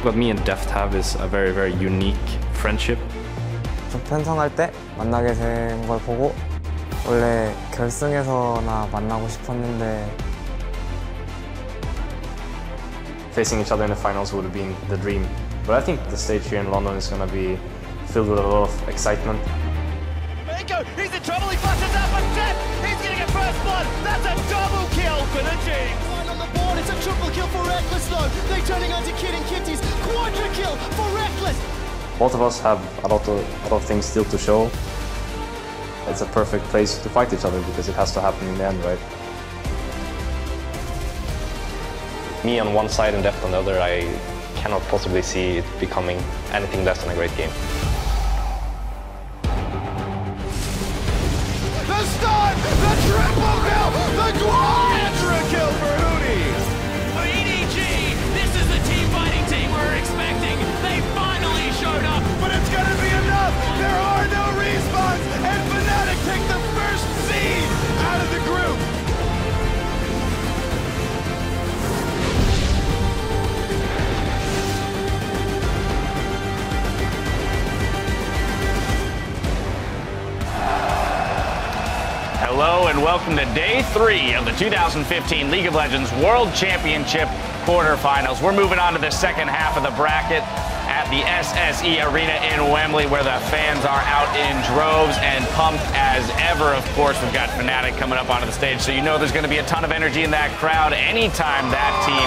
what me and Deft have is a very, very unique friendship. 좀 편성할 때 만나게 된 걸 보고 원래 결승에서나 만나고 싶었는데 Facing each other in the finals would have been the dream. But I think the stage here in London is going to be filled with a lot of excitement. He's in trouble, he flashes out for Deft! He's going to get first blood! That's a double kill for the team! On the board, it's a triple kill for Reckless though. They're turning onto Kid and Kitties. Quadra kill for Reckless! Both of us have a lot of things still to show. It's a perfect place to fight each other because it has to happen in the end, right? Me on one side and Deft on the other, I cannot possibly see it becoming anything less than a great game. The stun! The triple kill! The quadra kill for Hootie! For EDG, this is the team fighting team we're expecting. They finally showed up. But it's gonna be enough! There are no respawns! And Fnatic take the first seed out of the group! Hello and welcome to Day 3 of the 2015 League of Legends World Championship Quarterfinals. We're moving on to the second half of the bracket at the SSE Arena in Wembley, where the fans are out in droves and pumped as ever. Of course, we've got Fnatic coming up onto the stage, so you know there's going to be a ton of energy in that crowd anytime that team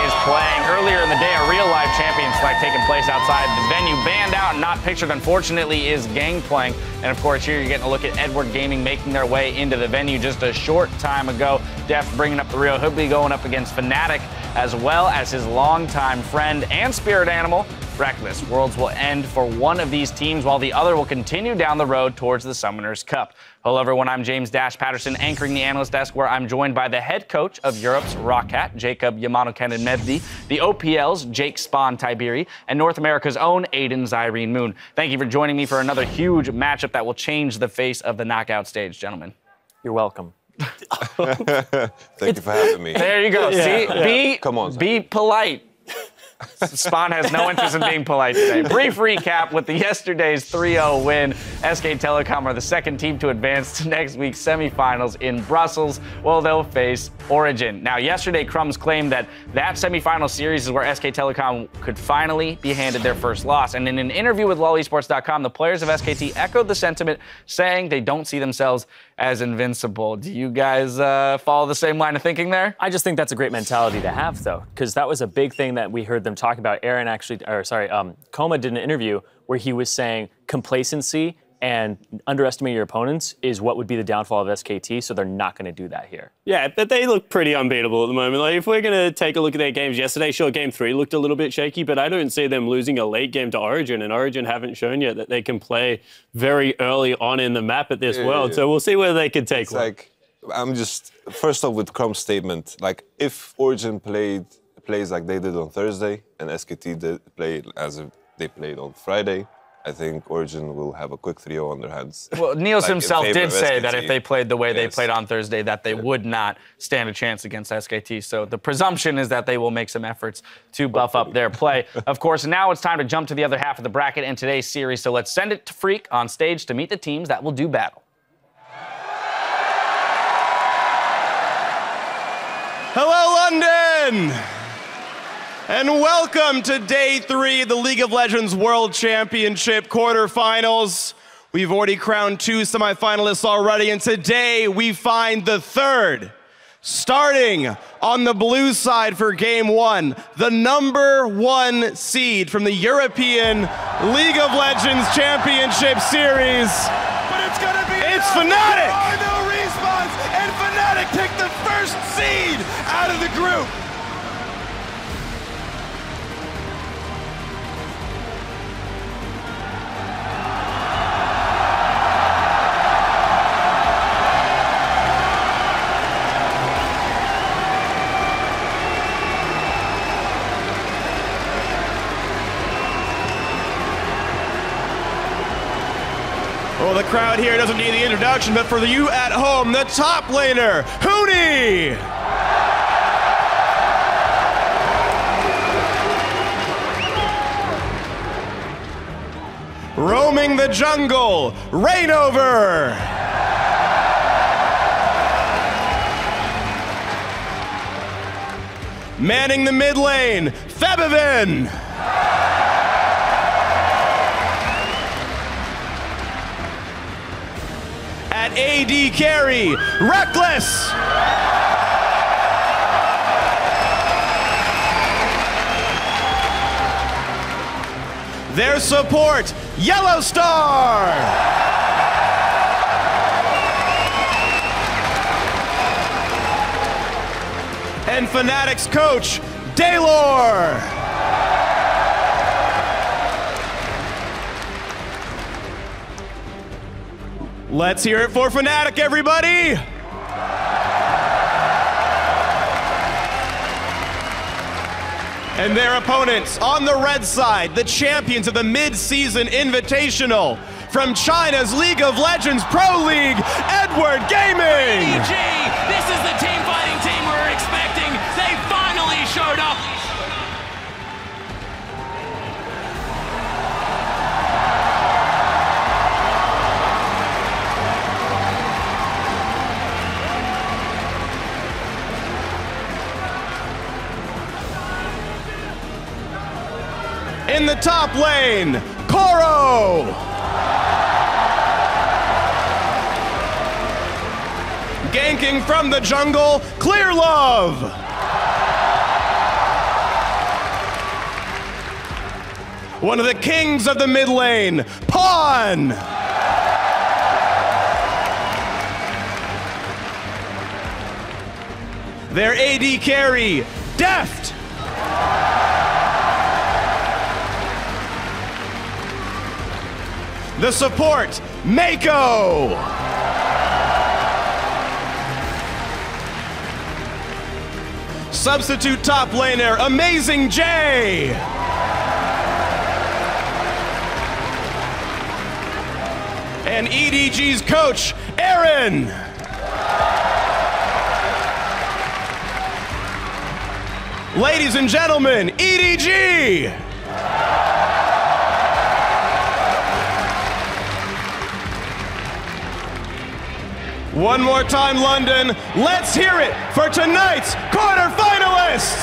is playing. Earlier in the day, a real live champion select taking place outside the venue. Banned out and not pictured, unfortunately, is Gangplank. And of course, here you're getting a look at Edward Gaming making their way into the venue just a short time ago. Deft bringing up the real. He'll be going up against Fnatic, as well as his longtime friend and spirit animal, Reckless. Worlds will end for one of these teams, while the other will continue down the road towards the Summoners Cup. Hello, everyone. I'm James Dash Patterson, anchoring the analyst desk, where I'm joined by the head coach of Europe's Rockhat, Jacob Yamanokenin Mevdi, the OPL's Jake Spawn Tiberi, and North America's own Aiden Zyrene Moon. Thank you for joining me for another huge matchup that will change the face of the knockout stage, gentlemen. You're welcome. Thank you for having me. There you go. See, Come on, be polite. Spawn has no interest in being polite today. Brief recap with yesterday's 3-0 win. SK Telecom are the second team to advance to next week's semifinals in Brussels. Well, they'll face Origin. Now, yesterday, Crumbs claimed that semifinal series is where SK Telecom could finally be handed their first loss. And in an interview with LoLesports.com, the players of SKT echoed the sentiment, saying they don't see themselves as invincible. Do you guys follow the same line of thinking there? I just think that's a great mentality to have, though, because that was a big thing that we heard them talk about. Koma did an interview where he was saying complacency and underestimating your opponents is what would be the downfall of SKT, so they're not going to do that here. Yeah, but they look pretty unbeatable at the moment. Like, if we're going to take a look at their games yesterday, sure, Game 3 looked a little bit shaky, but I don't see them losing a late game to Origin, and Origin haven't shown yet that they can play very early on in the map at this world, so we'll see whether they can take one. Like, I'm just, first off with Crumb's statement, like, if Origin plays like they did on Thursday, and SKT did play as if they played on Friday, I think Origin will have a quick 3-0 on their hands. Well, Niels himself did say SKT. that if they played the way they played on Thursday, that they would not stand a chance against SKT. So the presumption is that they will make some efforts to buff up their play. Of course, now it's time to jump to the other half of the bracket in today's series. So let's send it to Freak on stage to meet the teams that will do battle. Hello, London! And welcome to Day 3 of the League of Legends World Championship Quarterfinals. We've already crowned 2 semifinalists already, and today we find the third. Starting on the blue side for Game 1, the #1 seed from the European League of Legends Championship Series. But it's Fnatic! There are no respawns, and Fnatic take the first seed out of the group. Well, the crowd here doesn't need the introduction, but for you at home, the top laner, Hootie! Roaming the jungle, Rainover. Manning the mid lane, Febivin. At AD carry, Reckless. Their support, Yellow Star. And Fnatic's coach, Daylor. Let's hear it for Fnatic, everybody. And their opponents on the red side, the champions of the mid-season invitational from China's League of Legends Pro League, Edward Gaming. EDG, this is the team fighting team we were expecting. They finally showed up. In the top lane, Koro. Ganking from the jungle, Clear Love. One of the kings of the mid lane, Pawn. Their AD carry, Deft. The support, Mako. Substitute top laner, Amazing J. And EDG's coach, Aaron. Ladies and gentlemen, EDG. One more time, London. Let's hear it for tonight's quarterfinalists.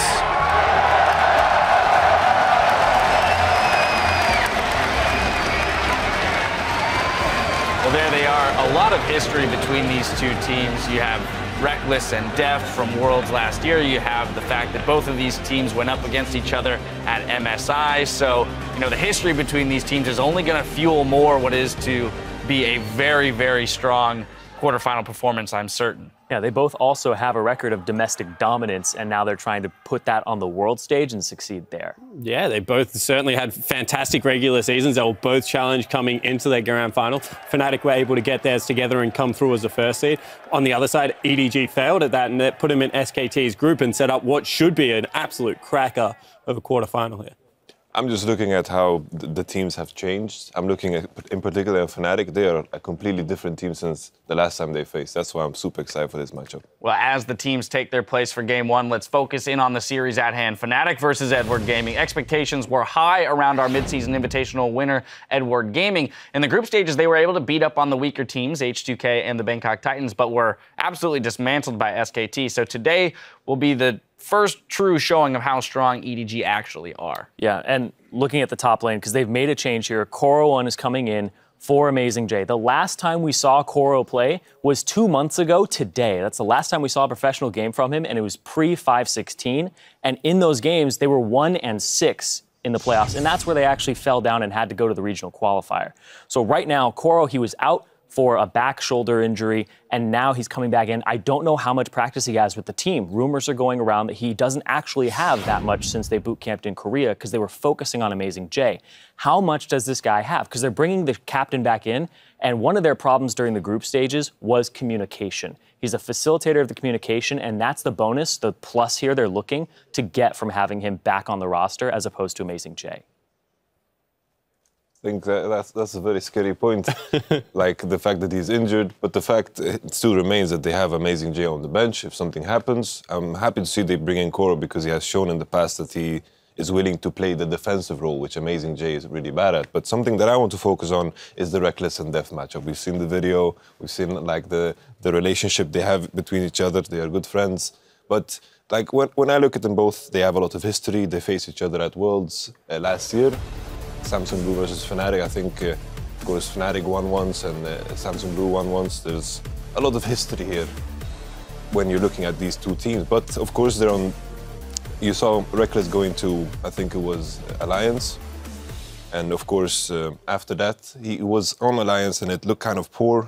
Well, there they are. A lot of history between these two teams. You have Reckless and Deft from Worlds last year. You have the fact that both of these teams went up against each other at MSI. So, you know, the history between these teams is only going to fuel more what is to be a very, very strong quarterfinal performance, I'm certain. Yeah, they both also have a record of domestic dominance, and now they're trying to put that on the world stage and succeed there. Yeah, they both certainly had fantastic regular seasons. They were both challenged coming into their grand final. Fnatic were able to get theirs together and come through as the first seed. On the other side, EDG failed at that, and that put them in SKT's group and set up what should be an absolute cracker of a quarterfinal here. I'm just looking at how the teams have changed. I'm looking at, in particular, Fnatic. They are a completely different team since the last time they faced. That's why I'm super excited for this matchup. Well, as the teams take their place for game one, let's focus in on the series at hand. Fnatic versus Edward Gaming. Expectations were high around our midseason invitational winner, Edward Gaming. In the group stages, they were able to beat up on the weaker teams, H2K and the Bangkok Titans, but were absolutely dismantled by SKT. So today will be the first true showing of how strong EDG actually are. Yeah, and looking at the top lane, because they've made a change here, Koro1 is coming in for Amazing J. The last time we saw Koro play was 2 months ago today. That's the last time we saw a professional game from him, and it was pre-516. And in those games, they were 1-6 in the playoffs, and that's where they actually fell down and had to go to the regional qualifier. So right now, Koro, he was out for a back shoulder injury, and now he's coming back in. I don't know how much practice he has with the team. Rumors are going around that he doesn't actually have that much since they boot camped in Korea because they were focusing on Amazing J. How much does this guy have? Because they're bringing the captain back in, and one of their problems during the group stages was communication. He's a facilitator of the communication, and that's the bonus, the plus here they're looking to get from having him back on the roster as opposed to Amazing J. I think that's a very scary point, like the fact that he's injured, but the fact it still remains that they have Amazing J on the bench. If something happens, I'm happy to see they bring in Koro because he has shown in the past that he is willing to play the defensive role, which Amazing J is really bad at. But something that I want to focus on is the Reckless and Deft matchup. We've seen the video, we've seen like the relationship they have between each other. They are good friends. But like when I look at them both, they have a lot of history. They faced each other at Worlds last year. Samsung Blue versus Fnatic. I think, of course, Fnatic won once and Samsung Blue won once. There's a lot of history here when you're looking at these two teams. But of course, they're on. You saw Reckless going to, I think it was Alliance. And of course, after that, he was on Alliance and it looked kind of poor.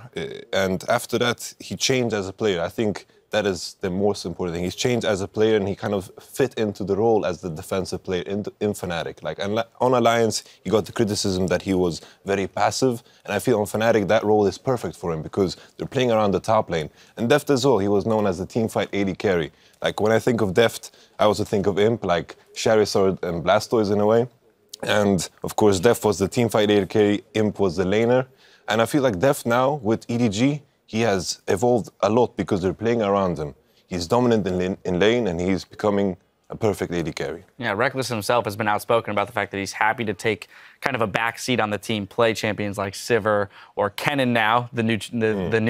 And after that, he changed as a player. I think that is the most important thing. He's changed as a player and he kind of fit into the role as the defensive player in Fnatic. Like on Alliance, he got the criticism that he was very passive. And I feel on Fnatic, that role is perfect for him because they're playing around the top lane. And Deft as well, he was known as the teamfight AD carry. Like when I think of Deft, I also think of Imp, like Charizard and Blastoise in a way. And of course, Deft was the teamfight AD carry, Imp was the laner. And I feel like Deft now with EDG, he has evolved a lot because they're playing around him. He's dominant in lane and he's becoming a perfect AD carry. Yeah, Reckless himself has been outspoken about the fact that he's happy to take kind of a backseat on the team, play champions like Sivir or Kennen now, the new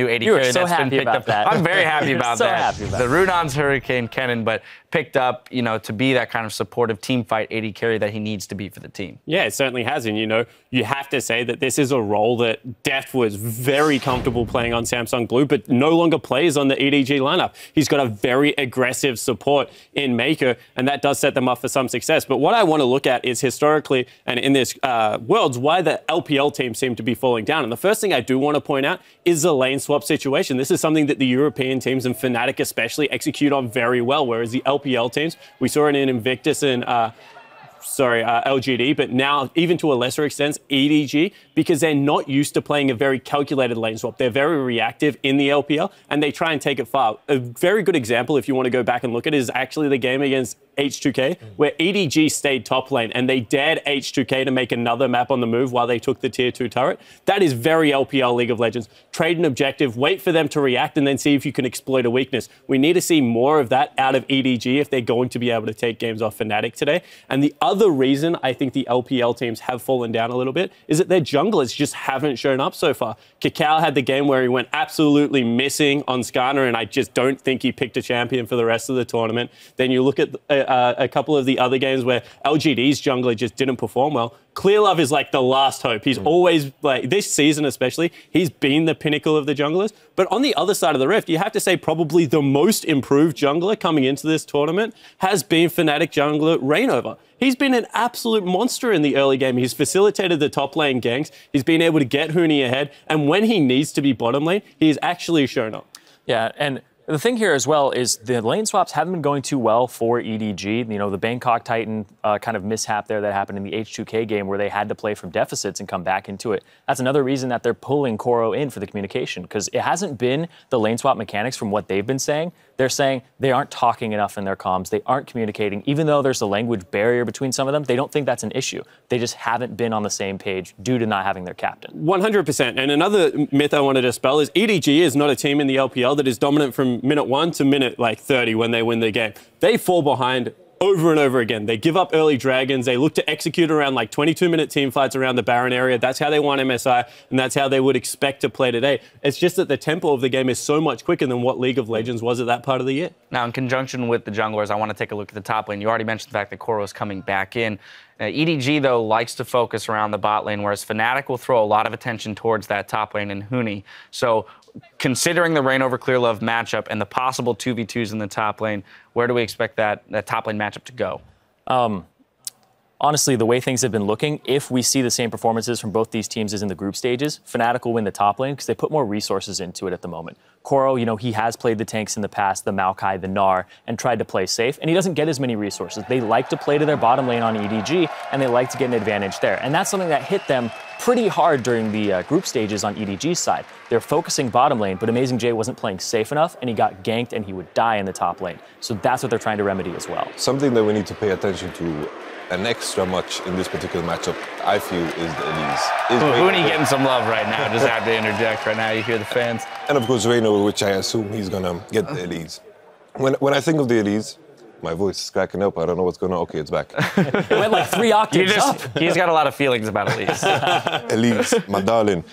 AD carry so that's been picked up. that. I'm very happy about so that. Happy about the Runon's Hurricane Kennen, but picked up, you know, to be that kind of supportive team fight AD carry that he needs to be for the team. Yeah, it certainly has. And, you know, you have to say that this is a role that Deft was very comfortable playing on Samsung Blue, but no longer plays on the EDG lineup. He's got a very aggressive support in Maker, and that does set them up for some success. But what I want to look at is historically, and in this Worlds, why the LPL teams seem to be falling down. And the first thing I do want to point out is the lane swap situation. This is something that the European teams and Fnatic especially execute on very well, whereas the LPL teams, we saw it in Invictus and LGD, but now even to a lesser extent, EDG, because they're not used to playing a very calculated lane swap. They're very reactive in the LPL, and they try and take it far. A very good example, if you want to go back and look at it, is actually the game against H2K, where EDG stayed top lane, and they dared H2K to make another map on the move while they took the tier 2 turret. That is very LPL League of Legends. Trade an objective, wait for them to react, and then see if you can exploit a weakness. We need to see more of that out of EDG if they're going to be able to take games off Fnatic today. And the other reason I think the LPL teams have fallen down a little bit is that their junglers just haven't shown up so far. Kakao had the game where he went absolutely missing on Skarner, and I just don't think he picked a champion for the rest of the tournament. Then you look at a couple of the other games where LGD's jungler just didn't perform well. Clearlove is like the last hope. He's always, like this season especially, he's been the pinnacle of the junglers. But on the other side of the rift, you have to say probably the most improved jungler coming into this tournament has been Fnatic jungler Reignover. He's been an absolute monster in the early game. He's facilitated the top lane ganks. He's been able to get Huni ahead. And when he needs to be bottom lane, he's actually shown up. Yeah, and the thing here as well is the lane swaps haven't been going too well for EDG. You know, the Bangkok Titan kind of mishap there that happened in the H2K game where they had to play from deficits and come back into it. That's another reason that they're pulling Koro in for the communication, because it hasn't been the lane swap mechanics from what they've been saying. They're saying they aren't talking enough in their comms. They aren't communicating. Even though there's a language barrier between some of them, they don't think that's an issue. They just haven't been on the same page due to not having their captain. 100%. And another myth I want to dispel is EDG is not a team in the LPL that is dominant from minute 1 to minute 30 when they win the game. They fall behind over and over again. They give up early dragons. They look to execute around 22-minute team fights around the Baron area. That's how they won MSI, and that's how they would expect to play today. It's just that the tempo of the game is so much quicker than what League of Legends was at that part of the year. Now, in conjunction with the junglers, I want to take a look at the top lane. You already mentioned the fact that Koro is coming back in. EDG, though, likes to focus around the bot lane, whereas Fnatic will throw a lot of attention towards that top lane and Huni. So, considering the Reignover Clearlove matchup and the possible 2v2s in the top lane, where do we expect that top lane matchup to go? Honestly, the way things have been looking, if we see the same performances from both these teams as in the group stages, Fnatic will win the top lane because they put more resources into it at the moment. Koro, you know, he has played the tanks in the past, the Maokai, the Gnar, and tried to play safe, and he doesn't get as many resources. They like to play to their bottom lane on EDG, and they like to get an advantage there. And that's something that hit them pretty hard during the group stages on EDG's side. They're focusing bottom lane, but Amazing J wasn't playing safe enough, and he got ganked, and he would die in the top lane. So that's what they're trying to remedy as well. Something that we need to pay attention to an extra much in this particular matchup, I feel, is the Elise. Huni getting some love right now. Just have to interject right now. You hear the fans. And of course, Reignover, which I assume he's going to get the Elise. When I think of the Elise, my voice is cracking up. I don't know what's going on. Okay, it's back. It went like 3 octaves up. He's got a lot of feelings about Elise. Elise, my darling.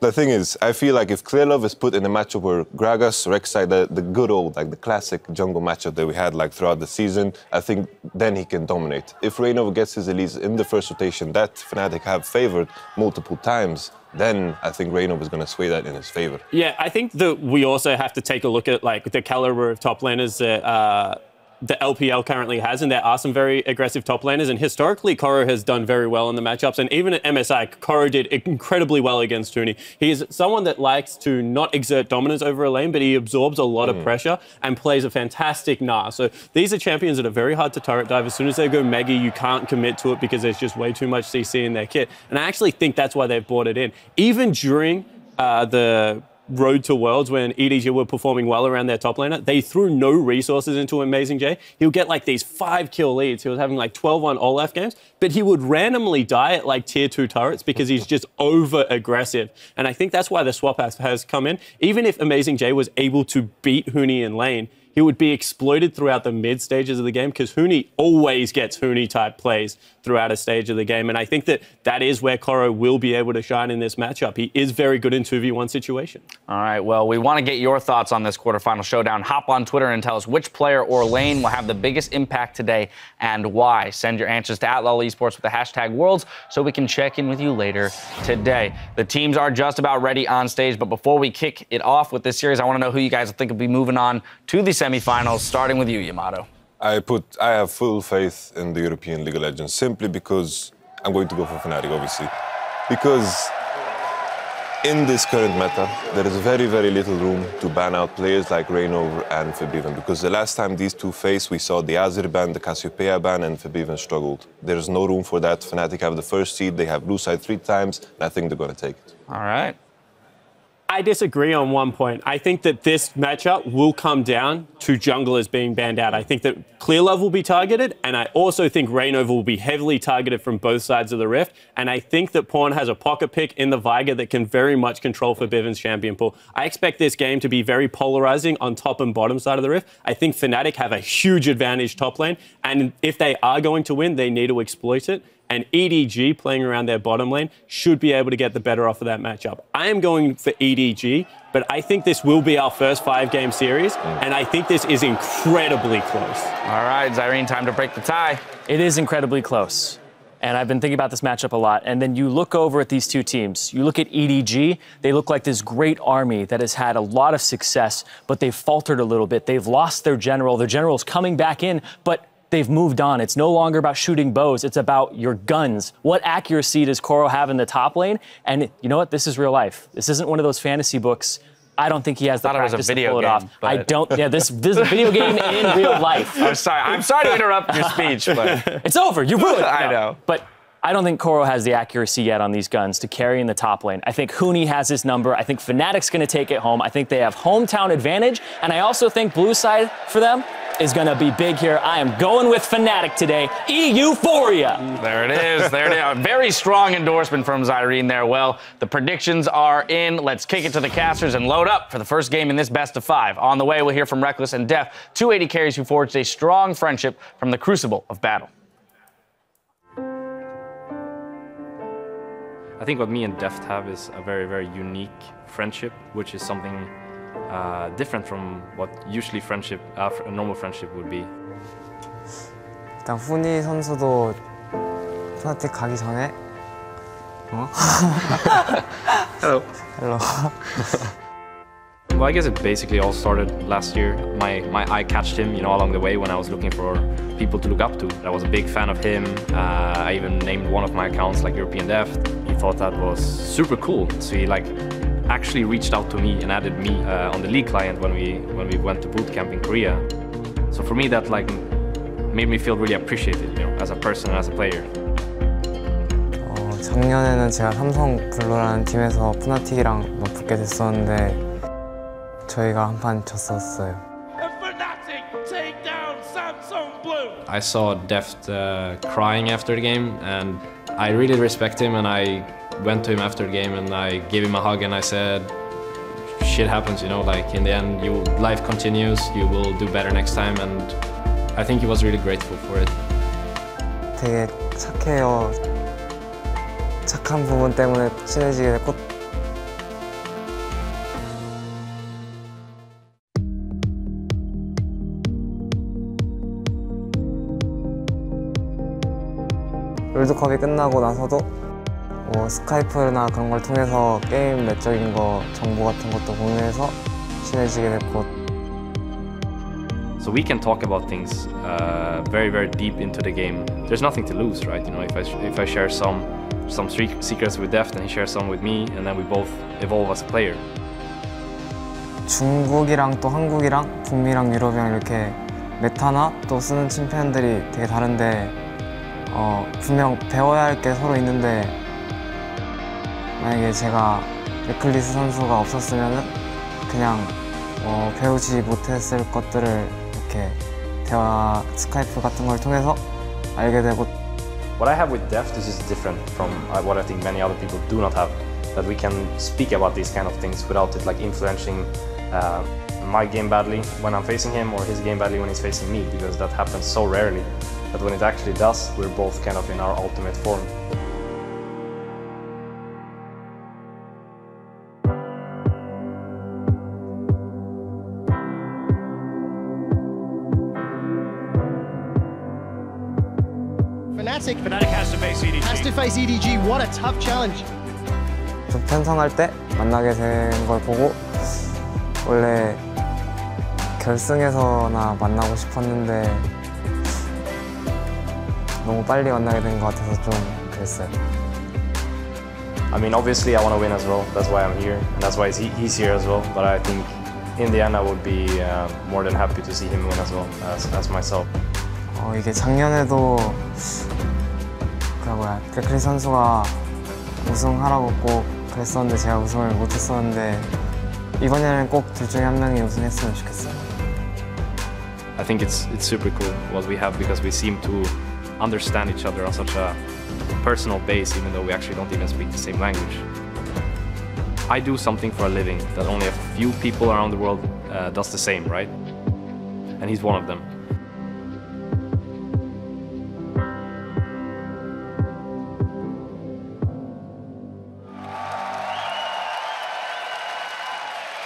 The thing is, I feel like if Clearlove is put in a matchup where Gragas, Rek'Sai, the good old, like the classic jungle matchup that we had like throughout the season, I think then he can dominate. If Reynov gets his Elise in the first rotation that Fnatic have favored multiple times, then I think Reynov is going to sway that in his favor. Yeah, I think that we also have to take a look at like the caliber of top laners that the LPL currently has, and there are some very aggressive top laners, and historically Koro has done very well in the matchups, and even at MSI, Koro did incredibly well against Huni. He is someone that likes to not exert dominance over a lane, but he absorbs a lot of pressure and plays a fantastic Gnar. So these are champions that are very hard to turret dive. As soon as they go Mega, you can't commit to it because there's just way too much CC in their kit, and I actually think that's why they've brought it in. Even during the Road to Worlds, when EDG were performing well around their top laner, they threw no resources into Amazing J. He'll get like these 5-kill leads. He was having like 12-1 Olaf games, but he would randomly die at like tier 2 turrets because he's just over aggressive. And I think that's why the swap has come in. Even if Amazing J was able to beat Huni in lane, he would be exploited throughout the mid stages of the game because Huni always gets Huni-type plays throughout a stage of the game. And I think that that is where Koro will be able to shine in this matchup. He is very good in 2v1 situation. All right, well, we want to get your thoughts on this quarterfinal showdown. Hop on Twitter and tell us which player or lane will have the biggest impact today and why. Send your answers to @LOLesports with the hashtag Worlds so we can check in with you later today. The teams are just about ready on stage, but before we kick it off with this series, I want to know who you guys think will be moving on to the semifinals, starting with you, Yamato. I have full faith in the European League of Legends simply because I'm going to go for Fnatic, obviously. Because in this current meta, there is very, very little room to ban out players like Reynov and Febiven. Because the last time these two faced, we saw the Azir ban, the Cassiopeia ban, and Febiven struggled. There's no room for that. Fnatic have the first seed, they have blue side 3 times, and I think they're going to take it. All right. I disagree on one point. I think that this matchup will come down to junglers being banned out. I think that Clearlove will be targeted, and I also think Reynov will be heavily targeted from both sides of the Rift. And I think that Pawn has a pocket pick in the Veigar that can very much control Febiven's champion pool. I expect this game to be very polarizing on top and bottom side of the Rift. I think Fnatic have a huge advantage top lane, and if they are going to win, they need to exploit it. And EDG, playing around their bottom lane, should be able to get the better off of that matchup. I am going for EDG, but I think this will be our first 5-game series, and I think this is incredibly close. All right, Zyrene, time to break the tie. It is incredibly close. And I've been thinking about this matchup a lot. And then you look over at these two teams. You look at EDG. They look like this great army that has had a lot of success, but they've faltered a little bit. They've lost their general. Their general's coming back in, but they've moved on. It's no longer about shooting bows. It's about your guns. What accuracy does Koro have in the top lane? And you know what? This is real life. This isn't one of those fantasy books. I don't think he has the practice to pull it off. I don't. Yeah, this is a video game in real life. I'm sorry to interrupt your speech, but it's over. You ruined it. I know. But I don't think Koro has the accuracy yet on these guns to carry in the top lane. I think Huni has his number. I think Fnatic's going to take it home. I think they have hometown advantage. And I also think blue side for them is going to be big here. I am going with Fnatic today. Euphoria. There it is. There it is. A very strong endorsement from Zyrene there. Well, the predictions are in. Let's kick it to the casters and load up for the first game in this best of 5. On the way, we'll hear from Reckless and Def, 280 carries who forged a strong friendship from the crucible of battle. I think what me and Deft have is a very, very unique friendship, which is something different from what usually friendship, a normal friendship would be. 일단 후니 선수도 프나틱 가기 전에 Hello. Hello. Well, I guess it basically all started last year. My eye catched him, you know, along the way when I was looking for people to look up to. I was a big fan of him. I even named one of my accounts like European Deft. He thought that was super cool. So he actually reached out to me and added me on the league client when we went to boot camp in Korea. So for me, that made me feel really appreciated, you know, as a person and as a player. 작년에는 제가 삼성 블루라는 팀에서 푸나틱이랑 붙게 됐었는데 저희가 한 판 졌었어요. I saw Deft crying after the game, and I really respect him, and I went to him after the game and I gave him a hug and I said, shit happens, you know, like in the end, life continues, you will do better next time, and I think he was really grateful for it. 되게 착해요. 착한 부분 때문에 친해지게 됐고 롤드컵이 끝나고 나서도 뭐 스카이프나 그런 걸 통해서 게임 내적인 거 정보 같은 것도 공유해서 친해지게 됐고 So we can talk about things very, very deep into the game. There's nothing to lose, right? You know, if I share some secrets with Deft and he shares some with me, and then we both evolve as a player. 중국이랑 또 한국이랑 북미랑 유럽이랑 이렇게 메타나 또 쓰는 챔피언들이 되게 다른데 분명 배워야 할 게 서로 있는데 만약에 제가 레클리스 선수가 없었으면 그냥 배우지 못했을 것들을 이렇게 대화 스카이프 같은 걸 통해서 알게 되고 What I have with Deft is just different from what I think many other people do not have. That we can speak about these kind of things without it like influencing my game badly when I'm facing him or his game badly when he's facing me, because that happens so rarely that when it actually does, we're both kind of in our ultimate form. Fnatic has to face EDG. Has to face EDG. What a tough challenge. 좀 편성할 때 만나게 된 걸 보고 원래 결승에서나 만나고 싶었는데 너무 빨리 만나게 된 것 같아서 좀 그랬어요. I mean, obviously I want to win as well. That's why I'm here, and that's why he's here as well. But I think in the end I would be more than happy to see him win as well as myself. 이게 작년에도 레클리 선수가 우승하라고 꼭 그랬었는데 제가 우승을 못했었는데 이번에는 꼭 둘 중에 한 명이 우승했으면 좋겠어요. I think it's super cool what we have because we seem to understand each other on such a personal base, even though we actually don't even speak the same language. I do something for a living that only a few people around the world does the same, right? And he's one of them.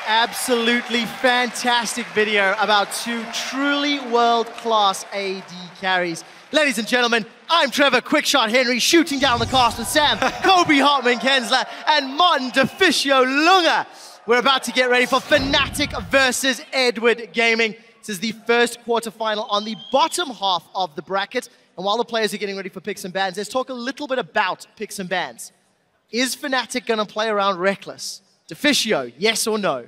Absolutely fantastic video about two truly world-class AD carries. Ladies and gentlemen, I'm Trevor Quickshot Henry, shooting down the cast with Sam, Kobe Hartman Kensler, and Martin DeFicio Lunga. We're about to get ready for Fnatic versus Edward Gaming. This is the first quarterfinal on the bottom half of the bracket. And while the players are getting ready for picks and bans, let's talk a little bit about picks and bans. Is Fnatic going to play around Reckless? DeFicio, yes or no?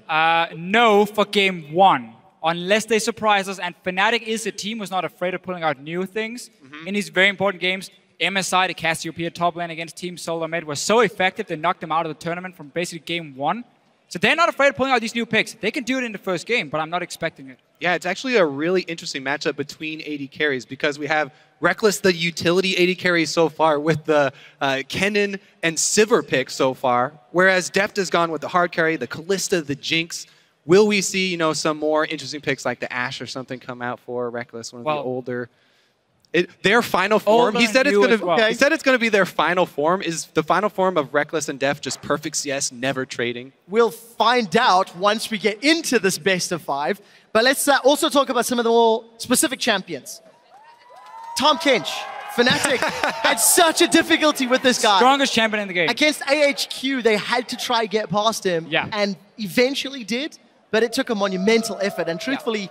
No for game one, unless they surprise us. And Fnatic is a team who's not afraid of pulling out new things in these very important games. MSI, the Cassiopeia top lane against Team Solar Med, was so effective they knocked them out of the tournament from basically game one. So they're not afraid of pulling out these new picks. They can do it in the first game, but I'm not expecting it. Yeah, it's actually a really interesting matchup between AD carries because we have Reckless, the utility AD carry so far, with the Kennen and Sivir pick so far, whereas Deft has gone with the hard carry, the Kalista, the Jinx. Will we see, some more interesting picks like the Ashe or something come out for Reckless, one of the older? Their final form, he said it's going to be their final form. Is the final form of Reckless and Deft just perfect CS, never trading? We'll find out once we get into this best of 5. But let's also talk about some of the more specific champions. Tom Kench, Fnatic, had such a difficulty with this guy. Strongest champion in the game. Against AHQ, they had to try to get past him, and eventually did, but it took a monumental effort. And truthfully,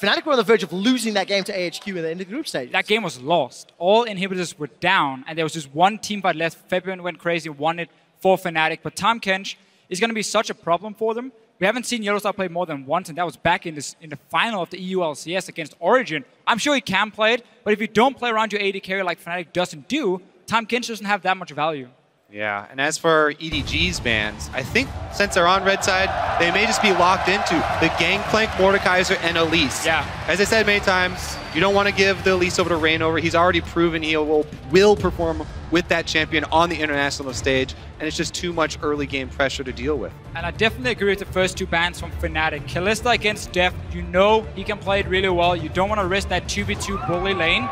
Fnatic were on the verge of losing that game to AHQ in the group stage. That game was lost. All inhibitors were down, and there was just one team fight left. Fabian went crazy, won it for Fnatic. But Tom Kench is going to be such a problem for them. We haven't seen Yellowstar play more than once, and that was back in the final of the EU LCS against Origin. I'm sure he can play it, but if you don't play around your AD carry like Fnatic doesn't do, Tom Kench doesn't have that much value. Yeah, and as for EDG's bans, I think since they're on red side, they may just be locked into the Gangplank, Mordekaiser, and Elise. Yeah. As I said many times, you don't want to give the Elise over to Reignover. He's already proven he will perform with that champion on the international stage, and it's just too much early game pressure to deal with. And I definitely agree with the first 2 bans from Fnatic. Kalista against Deft, you know he can play it really well. You don't want to risk that 2v2 bully lane.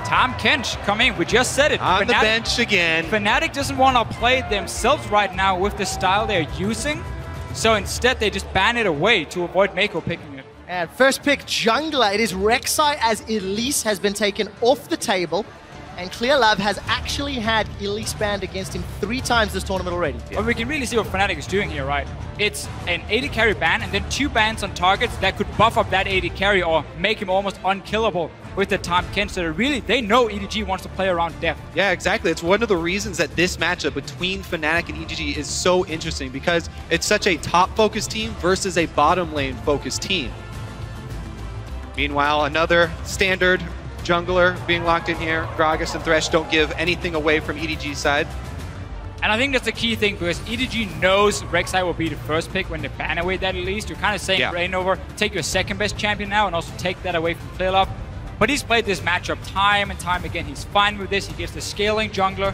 Tom Kench coming, we just said it. On the bench again. Fnatic doesn't want to play it themselves right now with the style they're using. So instead, they just ban it away to avoid Mako picking it. And first pick jungler, it is Rek'Sai as Elise has been taken off the table. And Clear Love has actually had Elise banned against him 3 times this tournament already. But we can really see what Fnatic is doing here, right? It's an AD carry ban and then 2 bans on targets that could buff up that AD carry or make him almost unkillable with the Tahm Kench. So really, they know EDG wants to play around Deft. Yeah, exactly. It's one of the reasons that this matchup between Fnatic and EDG is so interesting, because it's such a top-focused team versus a bottom lane-focused team. Meanwhile, another standard jungler being locked in here. Gragas and Thresh don't give anything away from EDG's side. And I think that's the key thing, because EDG knows Rek'Sai will be the first pick when they ban away that Elise. You're kind of saying, Reignover, take your second best champion now and also take that away from Clearlove. But he's played this matchup time and time again. He's fine with this. He gets the scaling jungler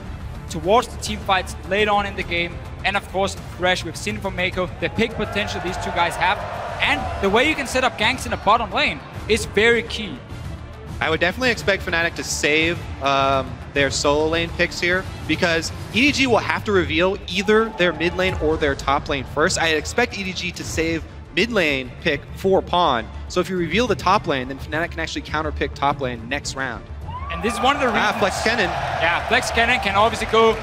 towards the team fights late on in the game. And of course, Thresh, we've seen from Mako, the pick potential these 2 guys have. And the way you can set up ganks in the bottom lane is very key. I would definitely expect Fnatic to save their solo lane picks here, because EDG will have to reveal either their mid lane or their top lane first. I expect EDG to save mid lane pick for Pawn. So if you reveal the top lane, then Fnatic can actually counter pick top lane next round. And this is one of the reasons. Flex Cannon. Yeah, Flex Cannon can obviously go,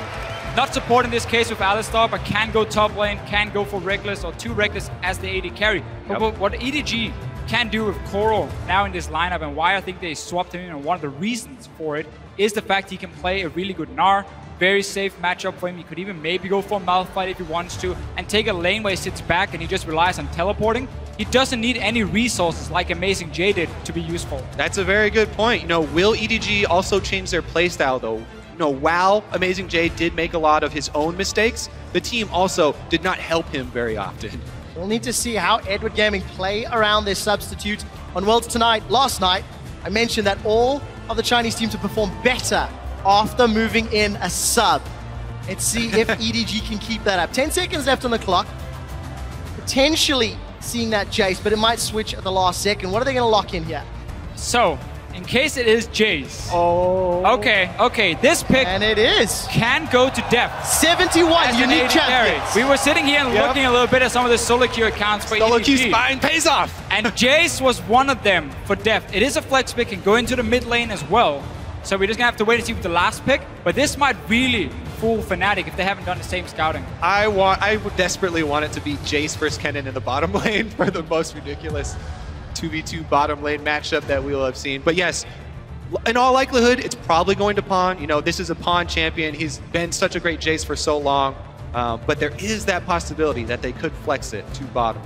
not support in this case with Alistar, but can go top lane, can go for Reckless or 2 Reckless as the AD carry. But what EDG can do with Koro now in this lineup, and why I think they swapped him in, and one of the reasons for it is the fact he can play a really good Gnar. Very safe matchup for him. He could even maybe go for a Malphite if he wants to, and take a lane where he sits back and he just relies on teleporting. He doesn't need any resources like Amazing J did to be useful. That's a very good point. You know, will EDG also change their playstyle though? You know, while Amazing J did make a lot of his own mistakes, the team also did not help him very often. We'll need to see how Edward Gaming play around their substitute on Worlds tonight. Last night, I mentioned that all of the Chinese teams have performed better after moving in a sub. Let's see if EDG can keep that up. 10 seconds left on the clock. Potentially seeing that Jace, but it might switch at the last second. What are they going to lock in here? So, in case it is Jace. Oh. Okay, this pick. And it is. Can go to Deft. 71 unique champions. We were sitting here and looking a little bit at some of the solo queue accounts for Solo queue EDG. spine pays off. And Jace was one of them for Deft. It is a flex pick and go into the mid lane as well. So we're just going to have to wait and see with the last pick. But this might really fool Fnatic if they haven't done the same scouting. I would desperately want it to be Jace versus Kennen in the bottom lane for the most ridiculous 2v2 bottom lane matchup that we will have seen. But yes, in all likelihood, it's probably going to Pawn. You know, this is a Pawn champion. He's been such a great Jace for so long. But there is that possibility that they could flex it to bottom.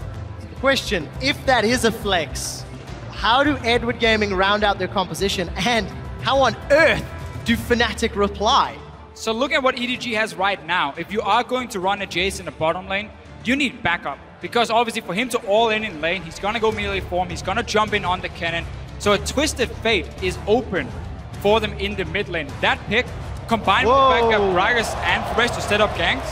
Question, if that is a flex, how do Edward Gaming round out their composition, and how on earth do Fnatic reply? So look at what EDG has right now. If you are going to run a Jace in the bottom lane, you need backup. Because obviously for him to all in lane, he's going to go melee form, he's going to jump in on the cannon. So a Twisted Fate is open for them in the mid lane. That pick, combined with backup Gragas and Thresh to set up ganks,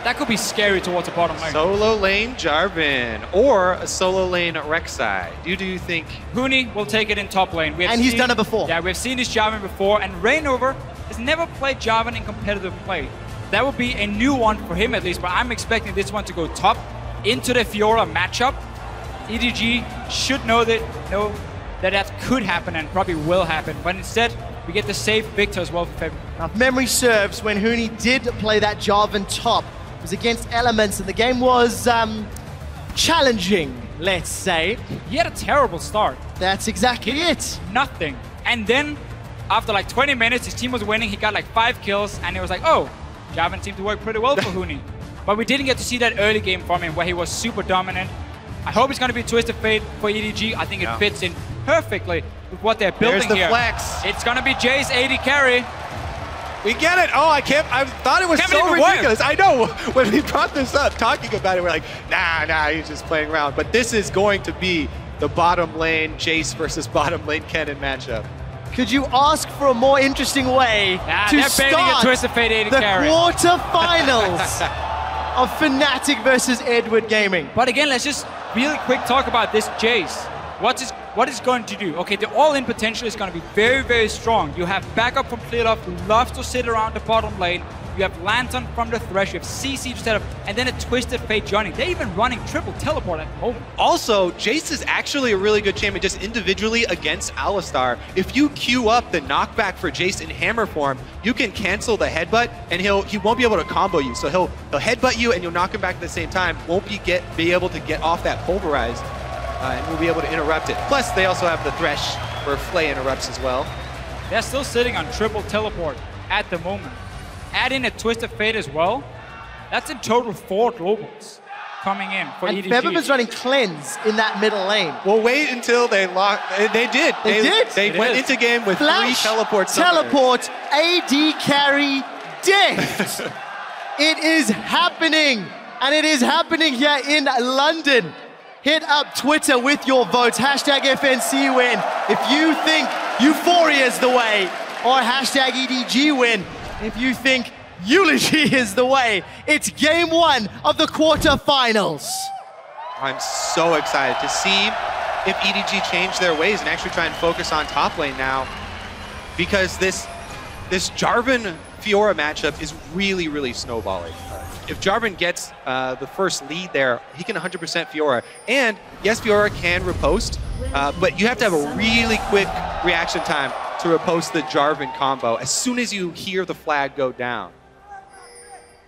that could be scary towards the bottom lane. Solo lane Jarvan or a solo lane Rek'Sai. Do you think? Huni will take it in top lane. And he's done it before. Yeah, we've seen this Jarvan before, and Reignover has never played Jarvan in competitive play. That would be a new one for him at least, but I'm expecting this one to go top into the Fiora matchup. EDG should know that could happen and probably will happen, but instead we get the safe victor as well for February. Now, if memory serves, when Huni did play that Jarvan top, it was against Elements, and the game was challenging, let's say. He had a terrible start. That's exactly it. Nothing. And then, after like 20 minutes, his team was winning. He got like 5 kills, and it was like, oh, Jarvan seemed to work pretty well for Huni. But we didn't get to see that early game from him where he was super dominant. I hope it's going to be Twisted Fate for EDG. I think it fits in perfectly with what they're building here. There's the flex. It's going to be Jace AD carry. We get it. Oh, I thought it was so ridiculous. I know. When we brought this up, talking about it, we're like, nah, he's just playing around. But this is going to be the bottom lane Jace versus bottom lane Kennen matchup. Could you ask for a more interesting way to start the quarterfinals of Fnatic versus Edward Gaming? But again, let's just really quick talk about this Jace. What is going to do? Okay, the all-in potential is going to be very, very strong. You have backup from Clearlove, who loves to sit around the bottom lane. You have Lantern from the Thresh, you have CC to set up, and then a Twisted Fate joining. They're even running triple teleport at home. Also, Jace is actually a really good champion just individually against Alistar. If you queue up the knockback for Jace in hammer form, you can cancel the headbutt, and he won't be able to combo you. So he'll headbutt you, and you'll knock him back at the same time. Won't be able to get off that pulverized, and we'll be able to interrupt it. Plus, they also have the Thresh where Flay interrupts as well. They're still sitting on triple teleport at the moment. Add in a Twisted Fate as well. That's in total 4 globals coming in for EDG. And Febiven's running cleanse in that middle lane. We'll wait until they lock. They did. They went into game with Flash, 3 teleports. Teleport, AD carry, death. It is happening. And it is happening here in London. Hit up Twitter with your votes. Hashtag FNC win if you think Euphoria is the way. Or hashtag EDG win if you think Eulogy is the way. It's game 1 of the quarterfinals. I'm so excited to see if EDG change their ways and actually try and focus on top lane now. Because this Jarvan Fiora matchup is really, really snowballing. If Jarvan gets the first lead there, he can 100% Fiora. And yes, Fiora can riposte, but you have to have a really quick reaction time to riposte the Jarvan combo as soon as you hear the flag go down.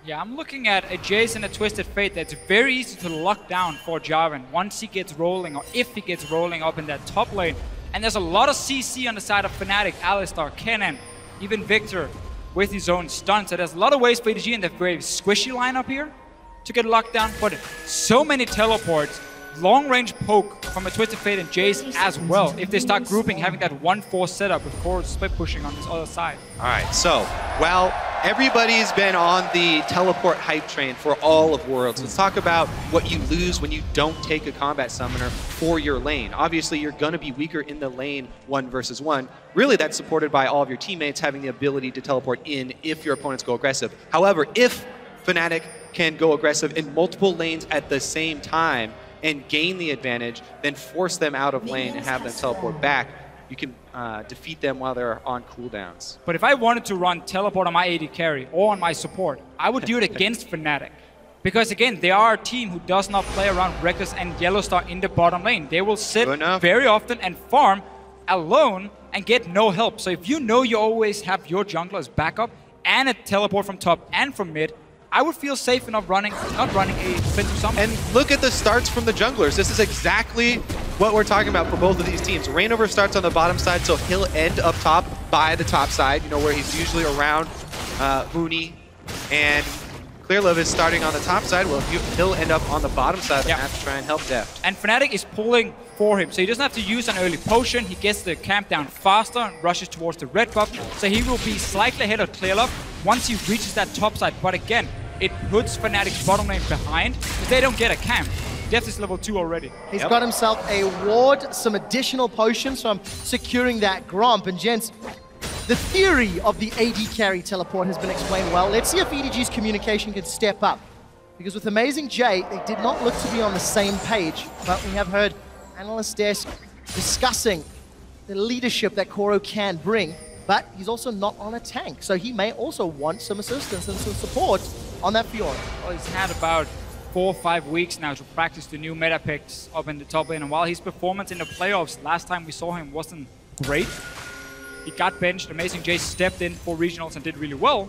Yeah, I'm looking at a Jace and a Twisted Fate that's very easy to lock down for Jarvan once he gets rolling, or if he gets rolling up in that top lane. And there's a lot of CC on the side of Fnatic, Alistar, Kennen, even Victor with his own stun. So there's a lot of ways for EDG in the very squishy lineup here to get locked down, but so many teleports, long-range poke from a Twisted Fate and Jace as well. If they start grouping, having that 1-4 setup with Core split pushing on this other side. All right, so while everybody's been on the teleport hype train for all of Worlds, let's talk about what you lose when you don't take a combat summoner for your lane. Obviously, you're going to be weaker in the lane 1 versus 1. Really, that's supported by all of your teammates having the ability to teleport in if your opponents go aggressive. However, if Fnatic can go aggressive in multiple lanes at the same time and gain the advantage, then force them out of lane and have them teleport back, you can defeat them while they're on cooldowns. But if I wanted to run teleport on my AD carry or on my support, I would do it against Fnatic. Because again, they are a team who does not play around Reckless and Yellowstar in the bottom lane. They will sit very often and farm alone and get no help. So if you know you always have your jungler as backup and a teleport from top and from mid, I would feel safe enough not running a defensive summon. And look at the starts from the junglers. This is exactly what we're talking about for both of these teams. Reignover starts on the bottom side, so he'll end up top by the top side, you know, where he's usually around Huni. And Clearlove is starting on the top side. Well, he'll end up on the bottom side of the map to try and help Deft. And Fnatic is pulling for him, so he doesn't have to use an early potion. He gets the camp down faster and rushes towards the red buff, so he will be slightly ahead of Clearlove once he reaches that top side. But again, it puts Fnatic's bottom lane behind because they don't get a camp. Deft is level 2 already. He's got himself a ward, some additional potions from securing that Gromp. And gents, the theory of the AD carry teleport has been explained well. Let's see if EDG's communication can step up. Because with Amazing J, they did not look to be on the same page. But we have heard Analyst Desk discussing the leadership that Koro can bring. But he's also not on a tank, so he may also want some assistance and some support on that Fiora. Well, he's had about 4 or 5 weeks now to practice the new meta picks up in the top lane, and while his performance in the playoffs last time we saw him wasn't great, he got benched. Amazing J stepped in for regionals and did really well.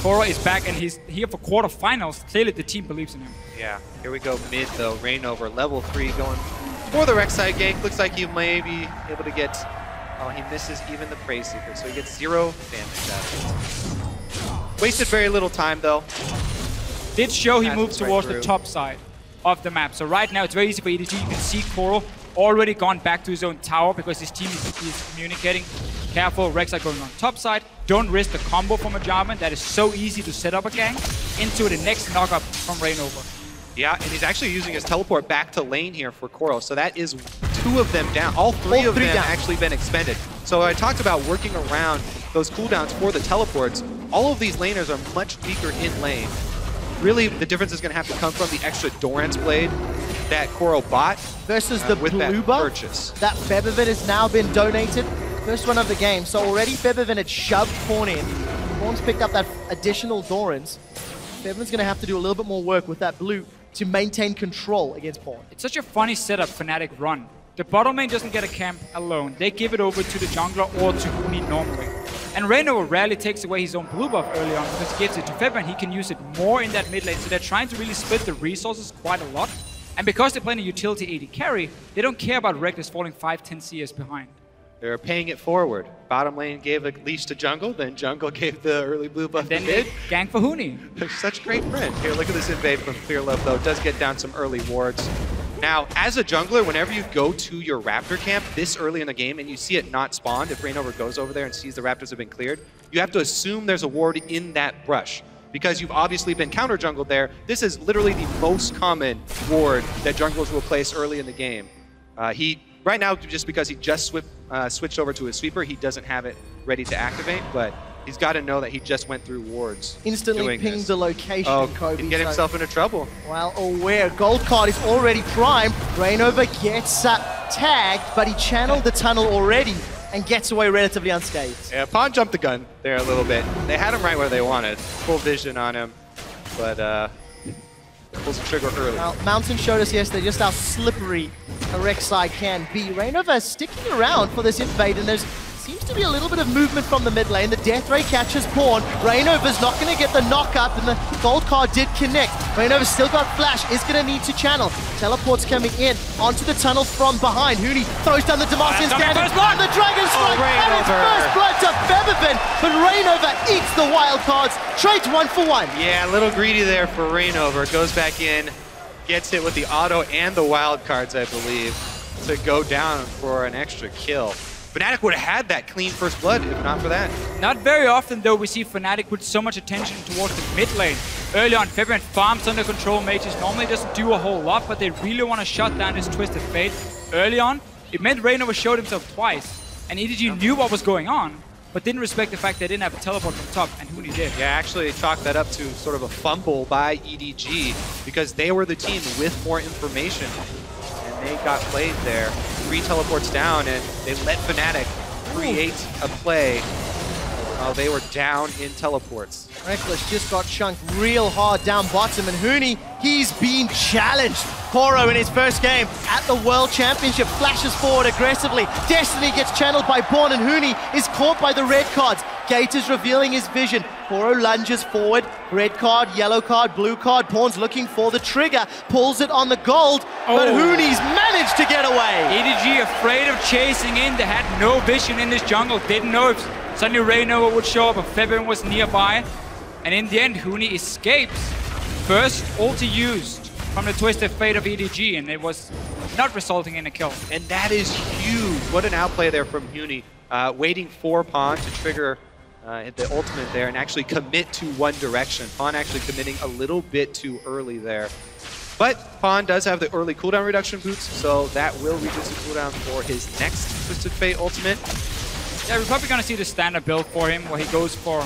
Koro is back and he's here for quarterfinals. Clearly the team believes in him. Yeah, here we go mid though. Reignover, level 3 going for the Rek'Sai gank. Looks like he may be able to get... Oh, he misses even the Praise Seeker, so he gets 0 damage out of it. Wasted very little time, though. Did show he moved towards the top side of the map. So right now, it's very easy for EDG. You can see Koro already gone back to his own tower because his team is communicating. Careful, Rek'Sai going on top side. Don't risk the combo from a Jarvan that is so easy to set up a gang into the next knockup from Reignover. Yeah, and he's actually using his teleport back to lane here for Koro. So that is 2 of them down. All three of them down. actually been expended. So I talked about working around those cooldowns for the teleports. All of these laners are much weaker in lane. Really, the difference is going to have to come from the extra Doran's Blade that Koro bought versus the with blue that buff purchase. That Feathervin has now been donated. First one of the game. So already Feathervin had shoved Pawn in. Pawn's picked up that additional Doran's. Feathervin's going to have to do a little bit more work with that blue to maintain control against Pawn. It's such a funny setup Fnatic run. The bottom lane doesn't get a camp alone. They give it over to the jungler or to Huni normally. And Reignover rarely takes away his own blue buff early on because he gives it to Feathervin. He can use it more in that mid lane. So they're trying to really split the resources quite a lot. And because they're playing a utility AD carry, they don't care about Reckless falling 5-10 CS behind. They're paying it forward. Bottom lane gave a leash to jungle, then jungle gave the early blue buff Then to they mid. gank for Huni. They're such great friends. Here, look at this invade from Fearlove, though. Does get down some early wards. Now, as a jungler, whenever you go to your Raptor camp this early in the game and you see it not spawned, if Reignover goes over there and sees the Raptors have been cleared, you have to assume there's a ward in that brush. Because you've obviously been counter jungled there, this is literally the most common ward that junglers will place early in the game. Right now, just because he just switched over to his sweeper, he doesn't have it ready to activate, but he's got to know that he just went through wards. Instantly pinged the location, Kobe. He'd get himself into trouble. Well aware. Gold card is already primed. Reignover gets tagged, but he channeled the tunnel already and gets away relatively unscathed. Yeah, Pawn jumped the gun there a little bit. They had him right where they wanted. Full vision on him, but pulls the trigger early. Well, Mountain showed us yesterday just how slippery a Rek'Sai can be. Reignover sticking around for this invade, and there's seems to be a little bit of movement from the mid lane. The Death Ray catches Pawn. Reignover's not going to get the knock up, and the gold card did connect. Reignover's still got flash, is going to need to channel. Teleport's coming in onto the tunnel from behind. Huni throws down the Demacian standard, and the Dragon Strike, and it's first blood to Feathervin, but Reignover eats the wild cards, trades 1 for 1. Yeah, a little greedy there for Reignover. Goes back in, gets hit with the auto and the wild cards, I believe, to go down for an extra kill. Fnatic would have had that clean first blood if not for that. Not very often, though, we see Fnatic put so much attention towards the mid lane. Early on, Feathervin farms under control mages. Normally doesn't do a whole lot, but they really want to shut down this Twisted Fate. Early on, it meant Reignover showed himself twice, and EDG knew what was going on, but didn't respect the fact they didn't have a teleport from top, and Huni did. Yeah, actually chalked that up to sort of a fumble by EDG because they were the team with more information. And they got played there. 3 teleports down, and they let Fnatic create a play while they were down in teleports. Reckless just got chunked real hard down bottom, and Huni, he's been challenged. Koro in his first game at the World Championship flashes forward aggressively. Destiny gets channeled by Pawn, and Huni is caught by the red cards. Gate is revealing his vision. Koro lunges forward. Red card, yellow card, blue card. Pawn's looking for the trigger. Pulls it on the gold, but Huni's managed to get away. EDG afraid of chasing in. They had no vision in this jungle. Didn't know if suddenly Reignover would show up, but Feathervin was nearby. And in the end, Huni escapes. First ulti used from the Twisted Fate of EDG, and it was not resulting in a kill. And that is huge. What an outplay there from Huni. Waiting for Pawn to trigger the ultimate there and actually commit to one direction. Pawn actually committing a little bit too early there. But Pawn does have the early cooldown reduction boots, so that will reduce the cooldown for his next Twisted Fate ultimate. Yeah, we're probably going to see the standard build for him, where he goes for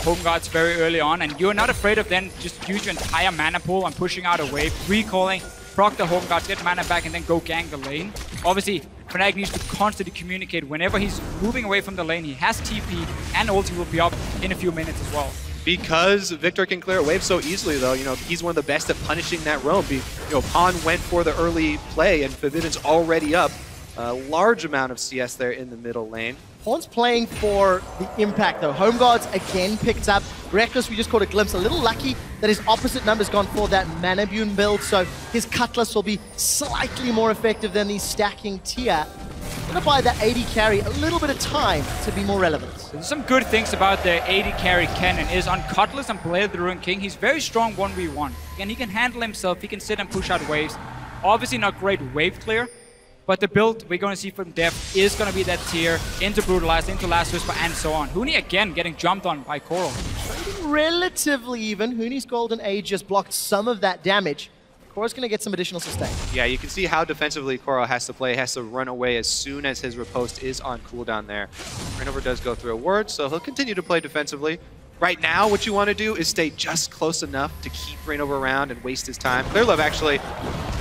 Home Guards very early on, and you're not afraid of then just use your entire mana pool and pushing out a wave, recalling, proc the Home Guards, get mana back, and then go gank the lane. Obviously, Fnatic needs to constantly communicate. Whenever he's moving away from the lane, he has TP, and ulti will be up in a few minutes as well. Because Victor can clear a wave so easily, though, he's one of the best at punishing that roam. Pawn went for the early play, and Forbidden's already up. A large amount of CS there in the middle lane. Pawn's playing for the impact, though. Home Guards again picked up. Reckless, we just caught a glimpse. A little lucky that his opposite number's gone for that Manabune build, so his Cutlass will be slightly more effective than the stacking tier. Gonna buy that AD carry a little bit of time to be more relevant. There's some good things about the AD carry Kennen is on Cutlass and Blade of the Ruined King. He's very strong 1v1. Again, he can handle himself, he can sit and push out waves. Obviously not great wave clear, But the build we're going to see from Deft is going to be that tier into Brutalize, into Last Whisper, and so on. Huni again getting jumped on by Coral. Relatively even. Huni's Golden Age just blocked some of that damage. Cora's going to get some additional sustain. Yeah, you can see how defensively Koro has to play. He has to run away as soon as his riposte is on cooldown there. Rainover does go through a ward, so he'll continue to play defensively. Right now, what you want to do is stay just close enough to keep Rainover around and waste his time. Clearlove actually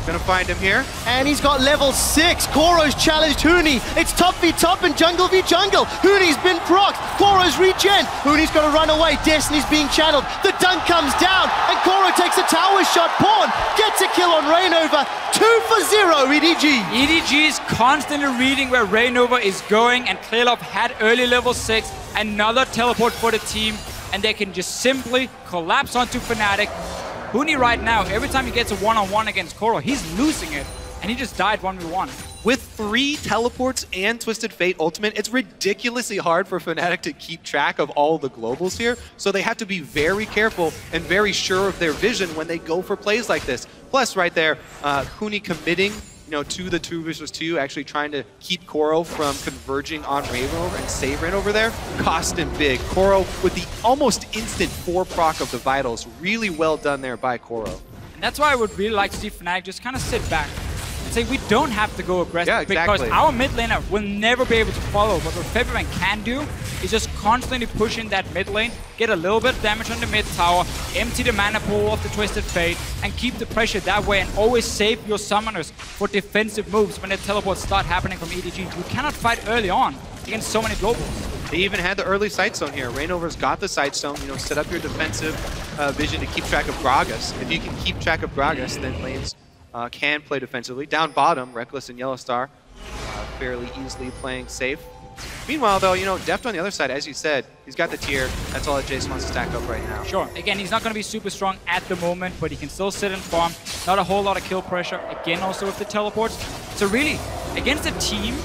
gonna find him here. And he's got level 6. Koro's challenged Huni. It's top v top and jungle v jungle. Huni's been procced. Koro's regen. Huni's got to run away. Destiny's being channeled. The dunk comes down and Koro takes a tower shot. Pawn gets a kill on Rainover. 2 for 0, EDG. EDG is constantly reading where Rainover is going, and Clearlove had early level 6. Another teleport for the team, and they can just simply collapse onto Fnatic. Huni right now, every time he gets a one-on-one against Koro, he's losing it, and he just died 1v1. With 3 teleports and Twisted Fate ultimate, it's ridiculously hard for Fnatic to keep track of all the globals here, so they have to be very careful and very sure of their vision when they go for plays like this. Plus, right there, Huni committing to the 2 versus 2, actually trying to keep Koro from converging on Rainover and save Rainover there, cost him big. Koro with the almost instant 4 proc of the Vitals. Really well done there by Koro. And that's why I would really like to see Fnatic just kind of sit back and say we don't have to go aggressive, yeah, exactly. Because our mid laner will never be able to follow. But what Febiven can do is just constantly push in that mid lane, get a little bit of damage on the mid tower, empty the mana pool of the Twisted Fate, and keep the pressure that way, and always save your summoners for defensive moves when the teleports start happening from EDG. You cannot fight early on against so many globals. They even had the early sight zone here. Rainover's got the sight zone, set up your defensive vision to keep track of Gragas. If you can keep track of Gragas, then lanes can play defensively. Down bottom, Reckless and Yellowstar fairly easily playing safe. Meanwhile, though, Deft on the other side, as you said, he's got the tier. That's all that Jace wants to stack up right now. Sure. Again, he's not going to be super strong at the moment, but he can still sit and farm. Not a whole lot of kill pressure. Again, also with the teleports. So really, against a team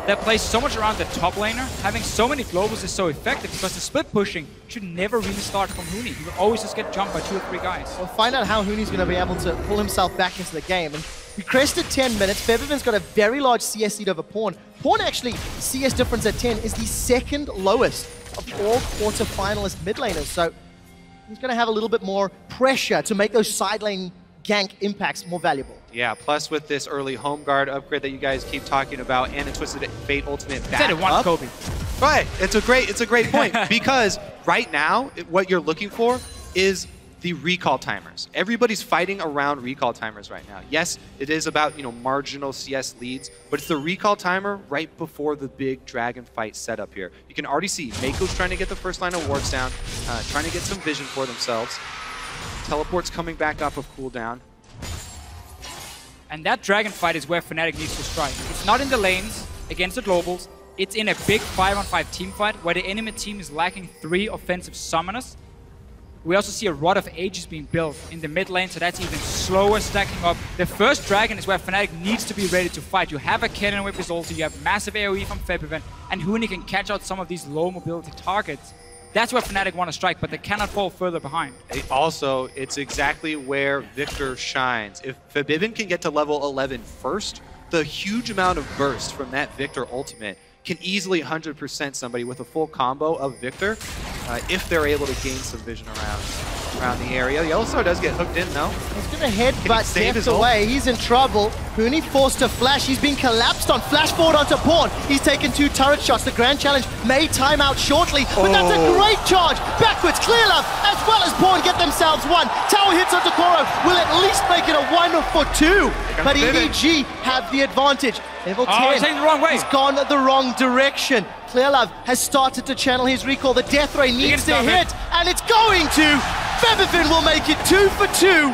that plays so much around the top laner, having so many globals is so effective because the split pushing should never really start from Huni. He will always just get jumped by 2 or 3 guys. We'll find out how Huni's going to be able to pull himself back into the game. And we crested 10 minutes. Febiven's got a very large CS lead over Pawn. Pawn actually, CS difference at 10 is the 2nd lowest of all quarter-finalist mid laners. So he's going to have a little bit more pressure to make those side lane gank impacts more valuable. Yeah, plus with this early home guard upgrade that you guys keep talking about and the Twisted Fate ultimate back Said it once, up. Kobe. Right, it's a great point because right now what you're looking for is the recall timers. Everybody's fighting around recall timers right now. Yes, it is about marginal CS leads, but it's the recall timer right before the big dragon fight setup here. You can already see Mako's trying to get the first line of wards down, trying to get some vision for themselves. Teleport's coming back up of cooldown. And that dragon fight is where Fnatic needs to strike. It's not in the lanes against the globals. It's in a big 5-on-5 team fight where the enemy team is lacking 3 offensive summoners. We also see a Rod of Ages being built in the mid lane, so that's even slower stacking up. The first dragon is where Fnatic needs to be ready to fight. You have a cannon with his ulti, you have massive AoE from Febiven, and Huni can catch out some of these low mobility targets. That's where Fnatic want to strike, but they cannot fall further behind. Also, it's exactly where Victor shines. If Febiven can get to level 11 first, the huge amount of burst from that Victor ultimate can easily 100% somebody with a full combo of Victor if they're able to gain some vision around the area. Yellowstar does get hooked in though. He's going to headbutt Deft away. He's in trouble. Huni forced to flash. He's been collapsed on. Flash forward onto Pawn. He's taken 2 turret shots. The Grand Challenge may time out shortly, but that's a great charge. Backwards, Clearlove, as well as Pawn get themselves 1. Tower hits onto Koro. Will at least make it a 1 for 2. But EDG have the advantage. Level 10. He's taking the wrong way. He's gone the wrong direction. Clearlove has started to channel his recall. The Death Ray needs to hit, and it's going to. Febiven will make it 2 for 2.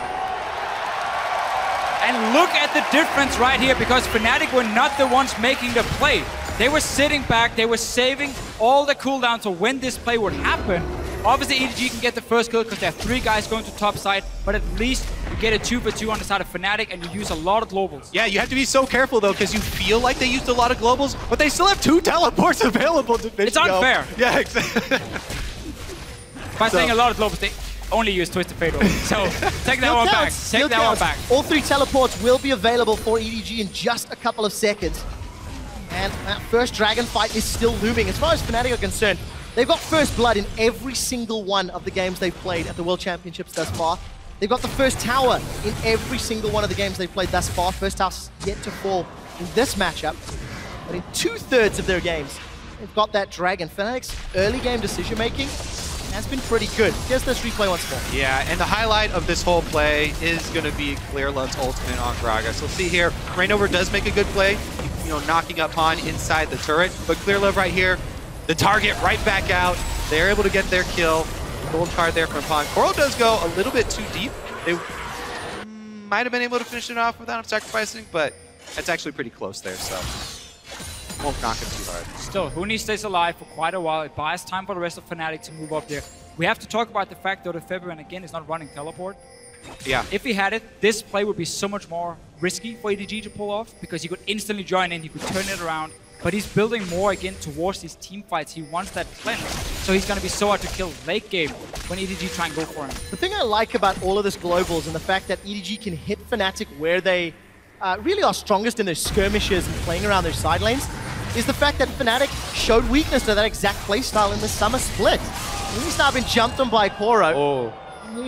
And look at the difference right here, because Fnatic were not the ones making the play. They were sitting back, they were saving all the cooldowns of when this play would happen. Obviously, EDG can get the first kill because there are 3 guys going to top side, but at least you get a 2 for 2 on the side of Fnatic, and you use a lot of globals. Yeah, you have to be so careful though, because you feel like they used a lot of globals, but they still have 2 teleports available to finish. It's unfair. Yeah, exactly. By saying a lot of globals, they only use Twisted Fate. So take that one back. Take that one back. All 3 teleports will be available for EDG in just a couple of seconds. And that first dragon fight is still looming. As far as Fnatic are concerned, they've got first blood in every single one of the games they've played at the World Championships thus far. They've got the first tower in every single one of the games they've played thus far. First tower's yet to fall in this matchup. But in 2/3 of their games, they've got that dragon. Fnatic's early game decision-making has been pretty good. Here's this replay once more. Yeah, and the highlight of this whole play is going to be Clearlove's ultimate on Gragas. So see here, Reignover does make a good play, you know, knocking up Han inside the turret, but Clearlove right here, the target right back out. They're able to get their kill. Gold card there from Han. Coral does go a little bit too deep. They might have been able to finish it off without him sacrificing, but it's actually pretty close there, so won't knock him too hard. Still, Huni stays alive for quite a while. It buys time for the rest of Fnatic to move up there. We have to talk about the fact, though, that Febiven, again, is not running teleport. Yeah. If he had it, this play would be so much more risky for EDG to pull off, because he could instantly join in, he could turn it around. But he's building more, again, towards these team fights. He wants that cleanse, so he's going to be so hard to kill late game when EDG try and go for him. The thing I like about all of this globals and the fact that EDG can hit Fnatic where they really are strongest in their skirmishes and playing around their side lanes is the fact that Fnatic showed weakness to that exact playstyle in the summer split. He's now been jumped on by Koro. Oh,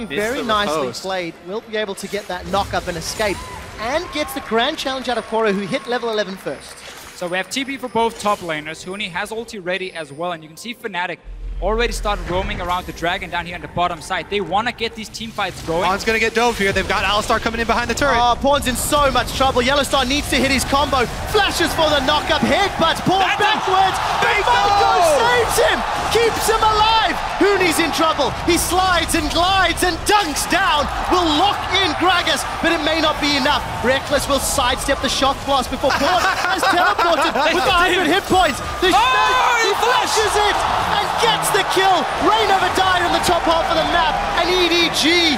very nicely played. Will be able to get that knock up and escape, and gets the grand challenge out of Koro, who hit level 11 first. So we have TP for both top laners. Huni has ulti ready as well, and you can see Fnatic already started roaming around the dragon down here on the bottom side. They want to get these team fights going. Pawn's going to get dove here. They've got Alistar coming in behind the turret. Oh, Pawn's in so much trouble. Yellowstar needs to hit his combo. Flashes for the knock-up hit, but Pawn backwards. Mako saves him, keeps him alive. Huni's in trouble. He slides and glides and dunks down. Will lock in Gragas, but it may not be enough. Reckless will sidestep the shock blast before Pawn has teleported with 100 hit points. He flashes it and gets the kill. Reignover died on the top half of the map, and EDG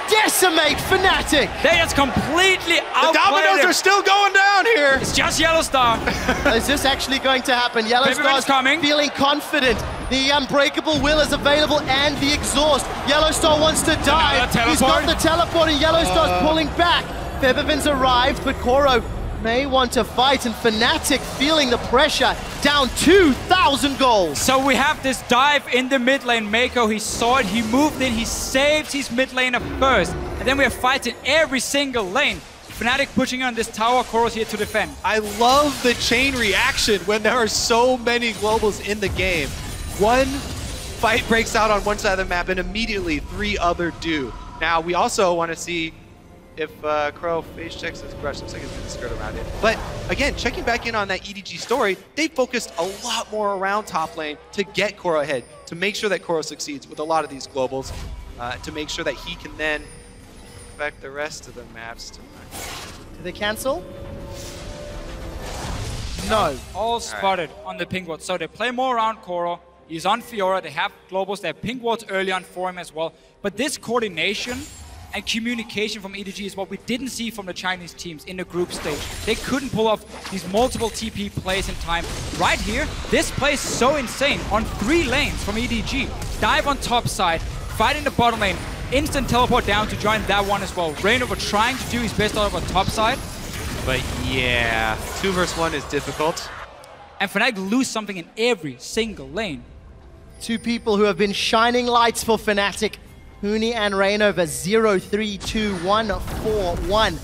decimate Fnatic. They just completely outplayed The dominoes are still going down here. It's just Yellowstar. Is this actually going to happen? Yellowstar's feeling confident. The Unbreakable Will is available and the Exhaust. Yellowstar wants to dive. He's got the teleport and Yellowstar's pulling back. Febiven's arrived, but Koro may want to fight, and Fnatic feeling the pressure, down 2,000 goals. So we have this dive in the mid lane. Mako, he saw it, he moved in, he saves his mid laner first. And then we have fights in every single lane. Fnatic pushing on this tower, Koro's here to defend. I love the chain reaction when there are so many globals in the game. One fight breaks out on one side of the map and immediately 3 other do. Now we also want to see if Crow face checks his brush. Looks like he's going to skirt around it. But again, checking back in on that EDG story, they focused a lot more around top lane to get Koro ahead, to make sure that Koro succeeds with a lot of these globals, to make sure that he can then affect the rest of the maps. Do they cancel? No. All spotted on the pink ward. So they play more around Koro. He's on Fiora. They have globals. They have pink wards early on for him as well. But this coordination and communication from EDG is what we didn't see from the Chinese teams in the group stage. They couldn't pull off these multiple TP plays in time. Right here, this play is so insane. On 3 lanes from EDG. Dive on top side, fight in the bottom lane, instant teleport down to join that one as well. Reignover trying to do his best out of a top side. But yeah, 2 versus 1 is difficult. And Fnatic lose something in every single lane. 2 people who have been shining lights for Fnatic. Huni and Reignover, 0-3-2-1-4-1.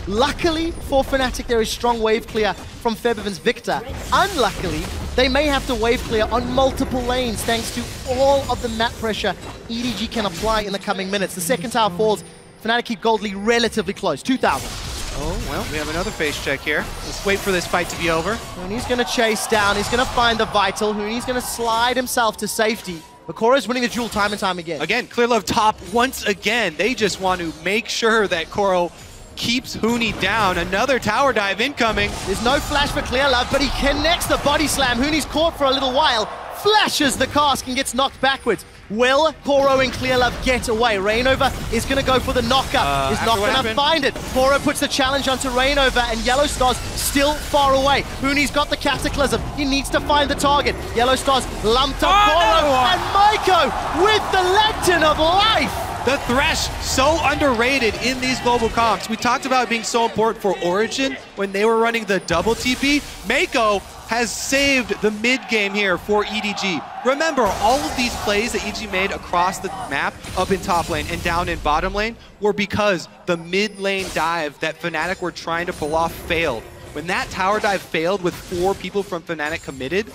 Luckily for Fnatic, there is strong wave clear from Febiven's Victor. Unluckily, they may have to wave clear on multiple lanes thanks to all of the map pressure EDG can apply in the coming minutes. The second tower falls. Fnatic keep Gold League relatively close, 2,000. Oh, well, we have another face check here. Let's wait for this fight to be over. Huni's going to chase down. He's going to find the Vital. Huni's going to slide himself to safety. But Koro's winning the duel time and time again. Again, Clearlove top once again. They just want to make sure that Koro keeps Huni down. Another tower dive incoming. There's no flash for Clearlove, but he connects the body slam. Huni's caught for a little while, flashes the cask and gets knocked backwards. Will Koro and Clearlove get away? Rainover is going to go for the knockup. He's not going to find it. Koro puts the challenge onto Rainover, and Yellow Star's still far away. Huni's got the Cataclysm. He needs to find the target. Yellow Star's lumped up Koro, and Maiko with the Lantern of Life. The Thresh, so underrated in these global comps. We talked about it being so important for Origin when they were running the double TP. Maiko has saved the mid game here for EDG. Remember, all of these plays that EDG made across the map, up in top lane and down in bottom lane, were because the mid lane dive that Fnatic were trying to pull off failed. When that tower dive failed with 4 people from Fnatic committed,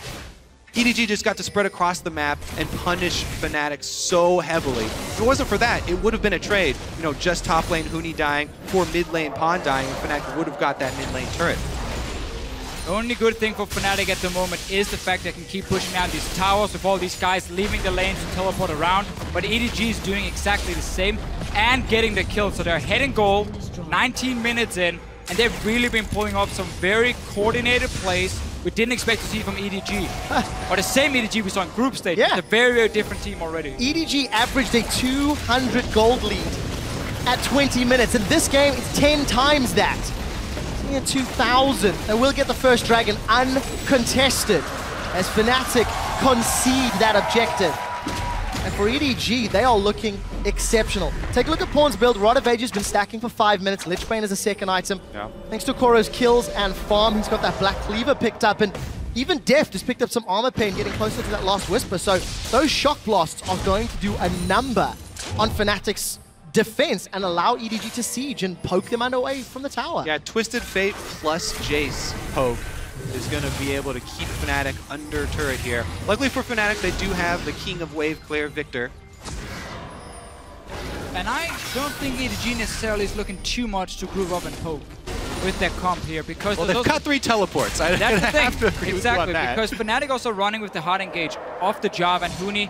EDG just got to spread across the map and punish Fnatic so heavily. If it wasn't for that, it would have been a trade. You know, just top lane Huni dying, for mid lane Pawn dying, and Fnatic would have got that mid lane turret. The only good thing for Fnatic at the moment is the fact they can keep pushing out these towers with all these guys leaving the lanes to teleport around. But EDG is doing exactly the same and getting the kill. So they're ahead in goal, 19 minutes in, and they've really been pulling off some very coordinated plays we didn't expect to see from EDG. Or the same EDG we saw in group stage. Yeah. It's a very, very different team already. EDG averaged a 200 gold lead at 20 minutes. In this game, it's 10 times that. Sitting at 2,000. They will get the first dragon uncontested as Fnatic concede that objective. And for EDG, they are looking exceptional. Take a look at Pawn's build. Rod of Age has been stacking for 5 minutes. Lichbane is a second item. Yeah. Thanks to Koro's kills and farm, he's got that Black Cleaver picked up. And even Deft has picked up some armor pain, getting closer to that last Whisper. So those shock blasts are going to do a number on Fnatic's defense and allow EDG to siege and poke them away from the tower. Yeah, Twisted Fate plus Jace poke is going to be able to keep Fnatic under turret here. Luckily for Fnatic, they do have the King of Wave Claire Victor. And I don't think EDG necessarily is looking too much to group up and poke with their comp here, because they've cut 3 teleports. That's the thing. Have to agree exactly, with you on that. because Fnatic also running with the hard engage off the Java, and Huni,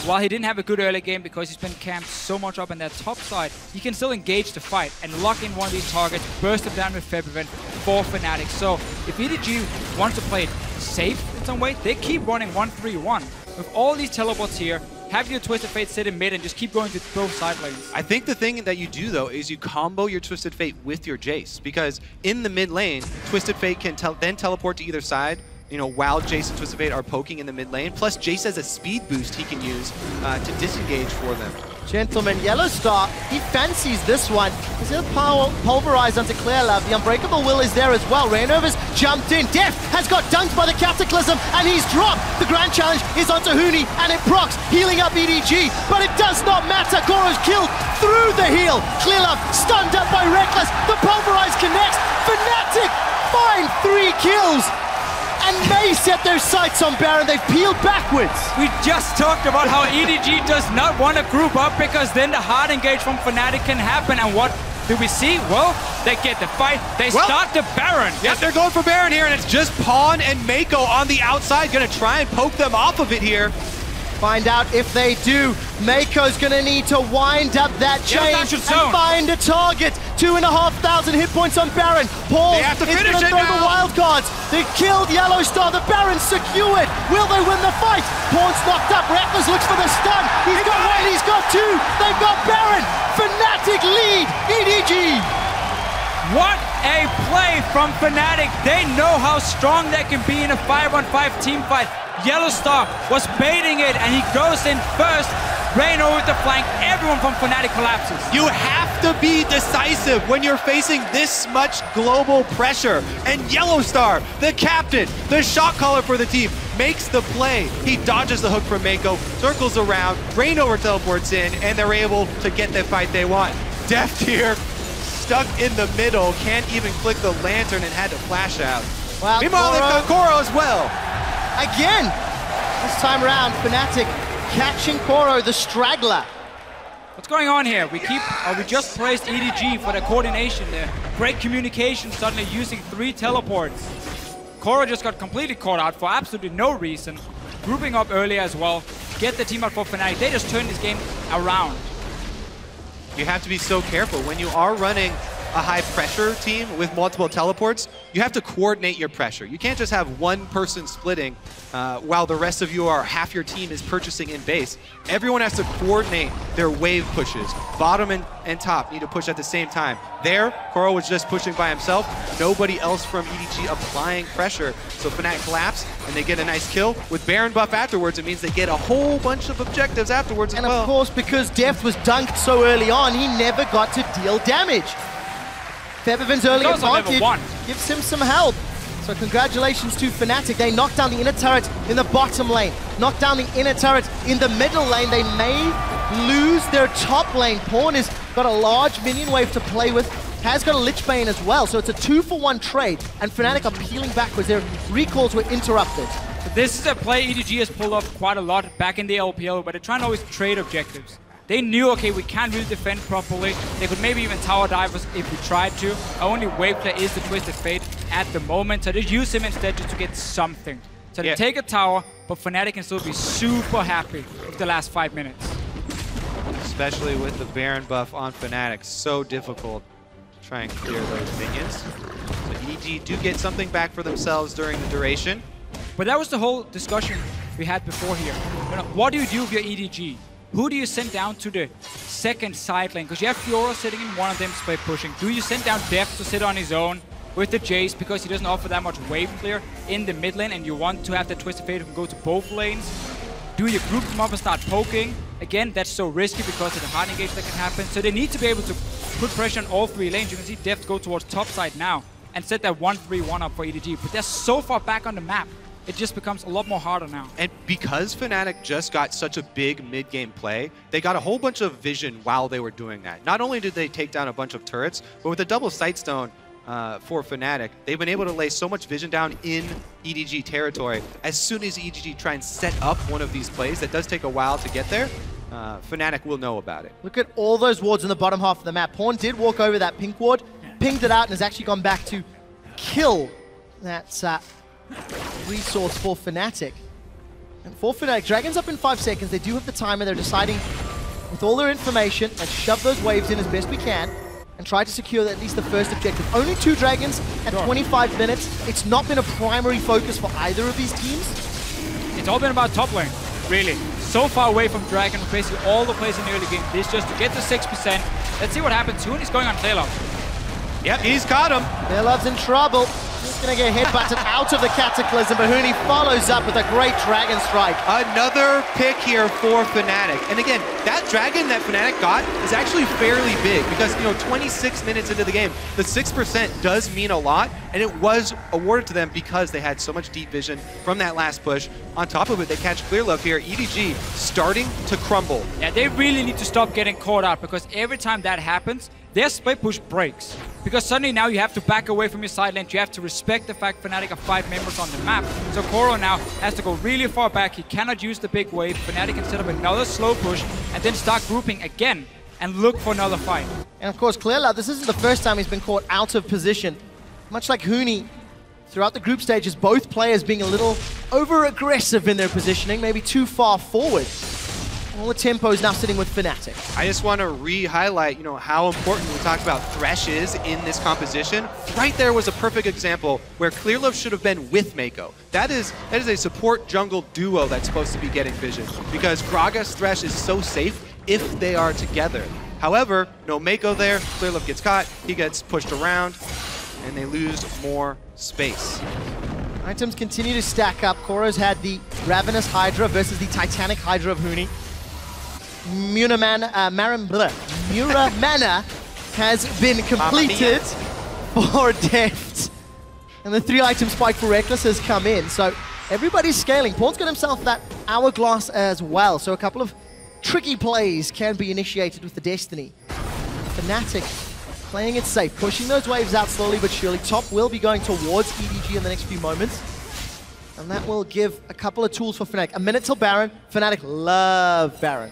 while he didn't have a good early game because he's been camped so much up in that top side, he can still engage the fight and lock in one of these targets, burst them down with February for Fnatic. So if EDG wants to play it safe in some way, they keep running 1-3-1. With all these teleports here, have your Twisted Fate sit in mid and just keep going to both side lanes. I think the thing that you do, though, is you combo your Twisted Fate with your Jace, because in the mid lane, Twisted Fate can then teleport to either side, you know, while Jace and Twisted Fate are poking in the mid lane. Plus, Jace has a speed boost he can use to disengage for them. Gentlemen, Yellow Star, he fancies this one. He's going to pulverize onto Clearlove. The Unbreakable Will is there as well. Rainover's jumped in. Deft has got dunked by the Cataclysm, and he's dropped. The Grand Challenge is onto Huni, and it procs, healing up EDG. But it does not matter. Goro's killed through the heal. Clearlove stunned up by Reckless. The pulverize connects. Fnatic find 3 kills. And may set their sights on Baron. They've peeled backwards. We just talked about how EDG does not want to group up, because then the hard engage from Fnatic can happen. And what do we see? Well, they get the fight. They start the Baron. Yes, they're going for Baron here, and it's just Pawn and Maiko on the outside. Going to try and poke them off of it here. Find out if they do. Maiko's gonna need to wind up that chain and find a target. 2,500 hit points on Baron. Paul is gonna throw the wild cards. They killed Yellow Star. The Baron's secured. Will they win the fight? Pawn's knocked up. Reckless looks for the stun. He's got 1, he's got 2. They've got Baron. Fnatic lead EDG. What a play from Fnatic. They know how strong they can be in a 5-on-5 team fight. Yellow Star was baiting it, and he goes in first. Raino with the flank. Everyone from Fnatic collapses. You have to be decisive when you're facing this much global pressure. And Yellow Star, the captain, the shot caller for the team, makes the play. He dodges the hook from Maiko, circles around, Raino teleports in, and they're able to get the fight they want. Deft here, stuck in the middle, can't even click the lantern and had to flash out. Well, meanwhile, they've got Koro as well. Again, this time around, Fnatic catching Koro, the straggler. What's going on here? We just praised EDG for the coordination there. Great communication, suddenly using 3 teleports. Koro just got completely caught out for absolutely no reason. Grouping up earlier as well. Get the team out for Fnatic. They just turned this game around. You have to be so careful when you are running a high pressure team with multiple teleports, you have to coordinate your pressure. You can't just have one person splitting while the rest of you are, half your team is purchasing in base. Everyone has to coordinate their wave pushes. Bottom and top need to push at the same time. There, Koro was just pushing by himself. Nobody else from EDG applying pressure. So Fnatic collapse and they get a nice kill. With Baron buff afterwards, it means they get a whole bunch of objectives afterwards as well. And of course, because Deft was dunked so early on, he never got to deal damage. Febiven's early advantage gives him some help. So congratulations to Fnatic. They knocked down the inner turret in the bottom lane, knocked down the inner turret in the middle lane. They may lose their top lane. Pawn has got a large minion wave to play with, has got a Lich Bane as well, so it's a 2-for-1 trade, and Fnatic are peeling backwards. Their recalls were interrupted. This is a play EDG has pulled off quite a lot back in the LPL, but they're trying to always trade objectives. They knew, okay, we can't really defend properly. They could maybe even tower dive us if we tried to. Our only wave play is the Twisted Fate at the moment, so they use him instead just to get something. So they take a tower, but Fnatic can still be super happy with the last 5 minutes. Especially with the Baron buff on Fnatic. So difficult to try and clear those minions. So EDG do get something back for themselves during the duration. But that was the whole discussion we had before here. You know, what do you do with your EDG? Who do you send down to the second side lane? Because you have Fiora sitting in one of them split pushing. Do you send down Deft to sit on his own with the Jace because he doesn't offer that much wave clear in the mid lane and you want to have the Twisted Fate who can go to both lanes? Do you group them up and start poking? Again, that's so risky because of the hard engage that can happen. So they need to be able to put pressure on all 3 lanes. You can see Deft go towards top side now and set that 1-3-1 up for EDG. But they're so far back on the map. It just becomes a lot more harder now. And because Fnatic just got such a big mid-game play, they got a whole bunch of vision while they were doing that. Not only did they take down a bunch of turrets, but with a double Sightstone for Fnatic, they've been able to lay so much vision down in EDG territory. As soon as EDG try and set up one of these plays, that does take a while to get there, Fnatic will know about it. Look at all those wards in the bottom half of the map. Pawn did walk over that pink ward, pinged it out, and has actually gone back to kill that resource for Fnatic. And for Fnatic, Dragon's up in 5 seconds. They do have the timer. They're deciding with all their information, let's shove those waves in as best we can and try to secure at least the first objective. Only 2 Dragons at 25 minutes. It's not been a primary focus for either of these teams. It's all been about top lane, really. So far away from Dragon, basically all the plays in the early game. This just to get to 6%. Let's see what happens. Hooney's going on Clearlove. Yep, he's caught him. Clearlove's in trouble. He's going to get headbutted out of the Cataclysm, but Hooney follows up with a great Dragon Strike. Another pick here for Fnatic. And again, that Dragon that Fnatic got is actually fairly big because, you know, 26 minutes into the game, the 6% does mean a lot, and it was awarded to them because they had so much deep vision from that last push. On top of it, they catch Clearlove here. EDG starting to crumble. Yeah, they really need to stop getting caught out because every time that happens, their split push breaks. Because suddenly now you have to back away from your side lane. You have to respect the fact Fnatic are 5 members on the map. So Koro now has to go really far back. He cannot use the big wave. Fnatic can set up another slow push and then start grouping again and look for another fight. And of course, Clearlove, this isn't the first time he's been caught out of position. Much like Hooney, throughout the group stages, both players being a little over-aggressive in their positioning, maybe too far forward. All the tempo is now sitting with Fnatic. I just want to re-highlight, you know, how important we talked about Thresh is in this composition. Right there was a perfect example where Clearlove should have been with Mako. That is a support jungle duo that's supposed to be getting vision because Gragas Thresh is so safe if they are together. However, no Mako there. Clearlove gets caught. He gets pushed around, and they lose more space. Items continue to stack up. Koro's had the Ravenous Hydra versus the Titanic Hydra of Hooney. Muramana has been completed for Deft. And the 3-item spike for Reckless has come in. So everybody's scaling. Pawn's got himself that Hourglass as well. So a couple of tricky plays can be initiated with the Destiny. Fnatic playing it safe, pushing those waves out slowly but surely. Top will be going towards EDG in the next few moments. And that will give a couple of tools for Fnatic. A minute till Baron. Fnatic love Baron.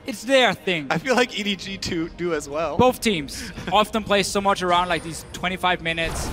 It's their thing. I feel like EDG do as well. Both teams often play so much around like these 25 minutes,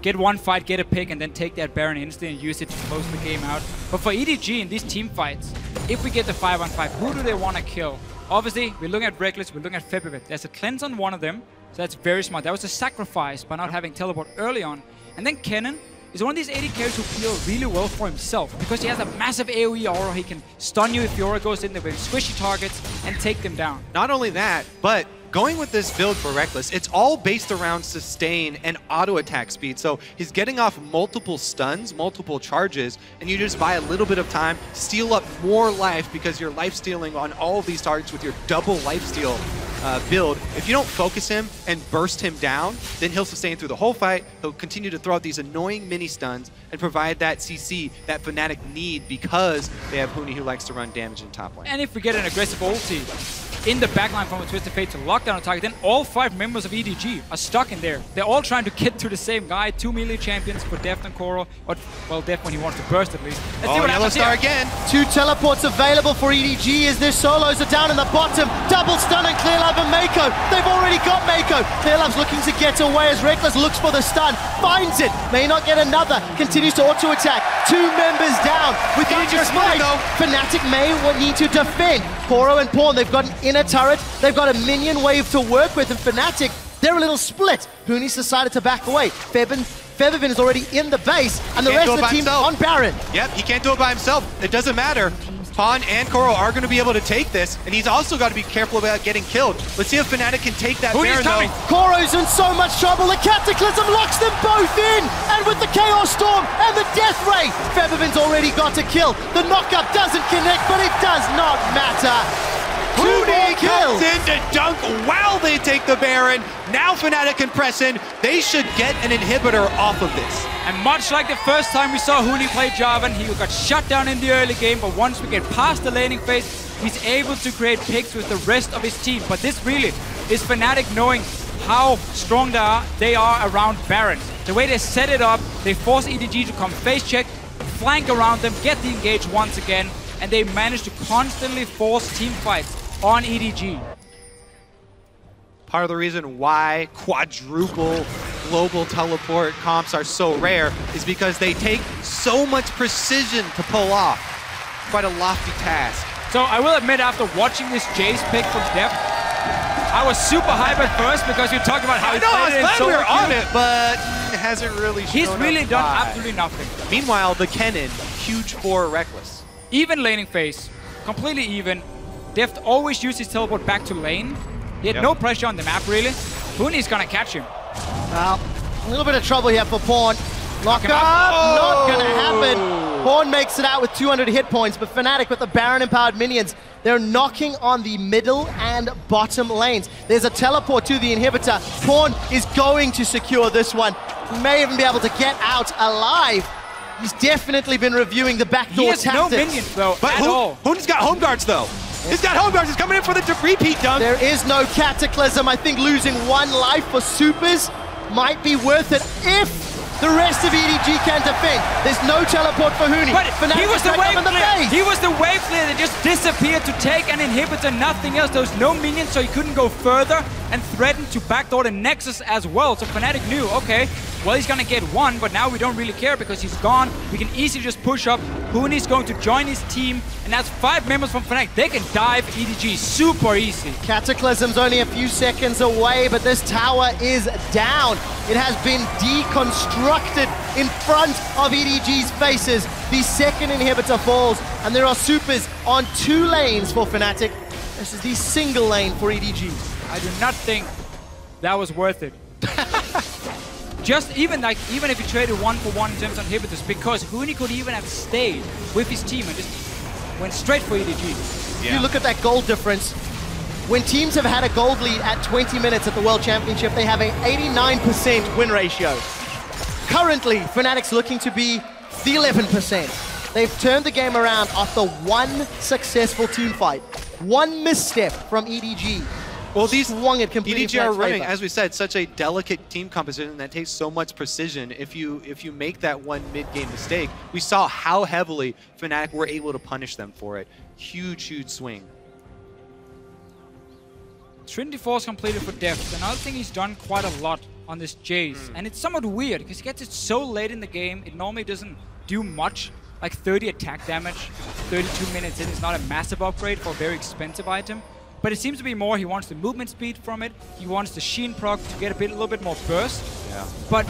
get one fight, get a pick, and then take that Baron instant and use it to close the game out. But for EDG in these team fights, if we get the 5-on-5, who do they want to kill? Obviously, we're looking at Reckless, we're looking at Febiven. There's a cleanse on one of them, So that's very smart. That was a sacrifice by not having teleport early on. And then Kennen is one of these AD carries who play really well for himself because he has a massive AoE aura. He can stun you if your aura goes in there with squishy targets and take them down. Not only that, but going with this build for Reckless, it's all based around sustain and auto attack speed. So he's getting off multiple stuns, multiple charges, and you just buy a little bit of time, steal up more life because you're life stealing on all of these targets with your double life steal build. If you don't focus him and burst him down, then he'll sustain through the whole fight. He'll continue to throw out these annoying mini stuns and provide that CC that Fnatic need because they have Huni who likes to run damage in top lane. And if we get an aggressive ulti in the backline from a Twisted Fate to lock down a target, then all 5 members of EDG are stuck in there. They're all trying to get to the same guy. 2 melee champions for Deft and Koro. Or, well, Deft when he wants to burst at least. Let's see what Yellow happens Star here. again. 2 teleports available for EDG as their solos are down in the bottom. Double stun and Clearlove and Mako. They've already got Mako. Clearlove's looking to get away as Reckless looks for the stun. Finds it. May not get another. Continues to auto-attack. 2 members down. With EDG split, Fnatic may need to defend. Koro and Pawn, they've got an inner turret. They've got a minion wave to work with. And Fnatic, they're a little split. Huni's decided to back away. Feathervin is already in the base, and the rest of the team on Baron. Yep, he can't do it by himself. It doesn't matter. Pawn and Koro are going to be able to take this, and he's also got to be careful about getting killed. Let's see if Fnatic can take that Baron, though. Koro's in so much trouble. The Cataclysm locks them both in, and with the Chaos Storm and the Death Ray, Feathervin's already got a kill. The knockup doesn't connect, but it does not matter. Huni comes in to dunk while they take the Baron. Now Fnatic can press in. They should get an inhibitor off of this. And much like the first time we saw Huni play Jarvan, he got shut down in the early game, but once we get past the laning phase, he's able to create picks with the rest of his team. But this really is Fnatic knowing how strong they are around Baron. The way they set it up, they force EDG to come face check, flank around them, get the engage once again, and they manage to constantly force team fights on EDG. Part of the reason why quadruple global teleport comps are so rare is because they take so much precision to pull off. Quite a lofty task. So I will admit, after watching this Jace pick from Deft, I was super hyped at first because you talked about how he played it in solo we were on queue. it, but it hasn't really shown He's really up done why. absolutely nothing. Meanwhile, the Kennen, huge for Reckless. Even laning phase, completely even. Deft always used his teleport back to lane. He had no pressure on the map, really. Huni's gonna catch him. Well, a little bit of trouble here for Pawn. Lock up, not gonna happen. Pawn makes it out with 200 hit points, but Fnatic with the Baron-empowered minions, they're knocking on the middle and bottom lanes. There's a teleport to the inhibitor. Pawn is going to secure this one. He may even be able to get out alive. He's definitely been reviewing the backdoor tactics. He has no minions, though, But Huni's got home guards, though. He's got home guards. He's coming in for the repeat dunk. There is no Cataclysm. I think losing 1 life for supers might be worth it if the rest of EDG can defend. There's no teleport for Huni. But he was the wave in the clear. face. He was the wave clear that just disappeared to take an inhibitor, nothing else. There was no minions, so he couldn't go further and threatened to backdoor the Nexus as well. So Fnatic knew, okay, well, he's gonna get 1, but now we don't really care because he's gone. We can easily just push up. Huni's going to join his team, and that's 5 members from Fnatic. They can dive EDG super easy. Cataclysm's only a few seconds away, but this tower is down. It has been deconstructed in front of EDG's faces. The second inhibitor falls, and there are supers on 2 lanes for Fnatic. This is the single lane for EDG. I do not think that was worth it. Just even if he traded 1-for-1 in terms of inhibitors, because Huni could even have stayed with his team and just went straight for EDG. If you look at that gold difference, when teams have had a gold lead at 20 minutes at the World Championship, they have an 89% win ratio. Currently, Fnatic's looking to be the 11%. They've turned the game around after 1 successful team fight. 1 misstep from EDG. Well, these swung it completely EDG are running, as we said, such a delicate team composition that takes so much precision. If you make that 1 mid-game mistake, we saw how heavily Fnatic were able to punish them for it. Huge, huge swing. Trinity Force completed for Deft. Another thing he's done quite a lot on this Jace, and it's somewhat weird because he gets it so late in the game. It normally doesn't do much, like 30 attack damage, 32 minutes in. It's not a massive upgrade for a very expensive item. but it seems to be more he wants the movement speed from it. He wants the Sheen proc to get a little bit more burst. Yeah. But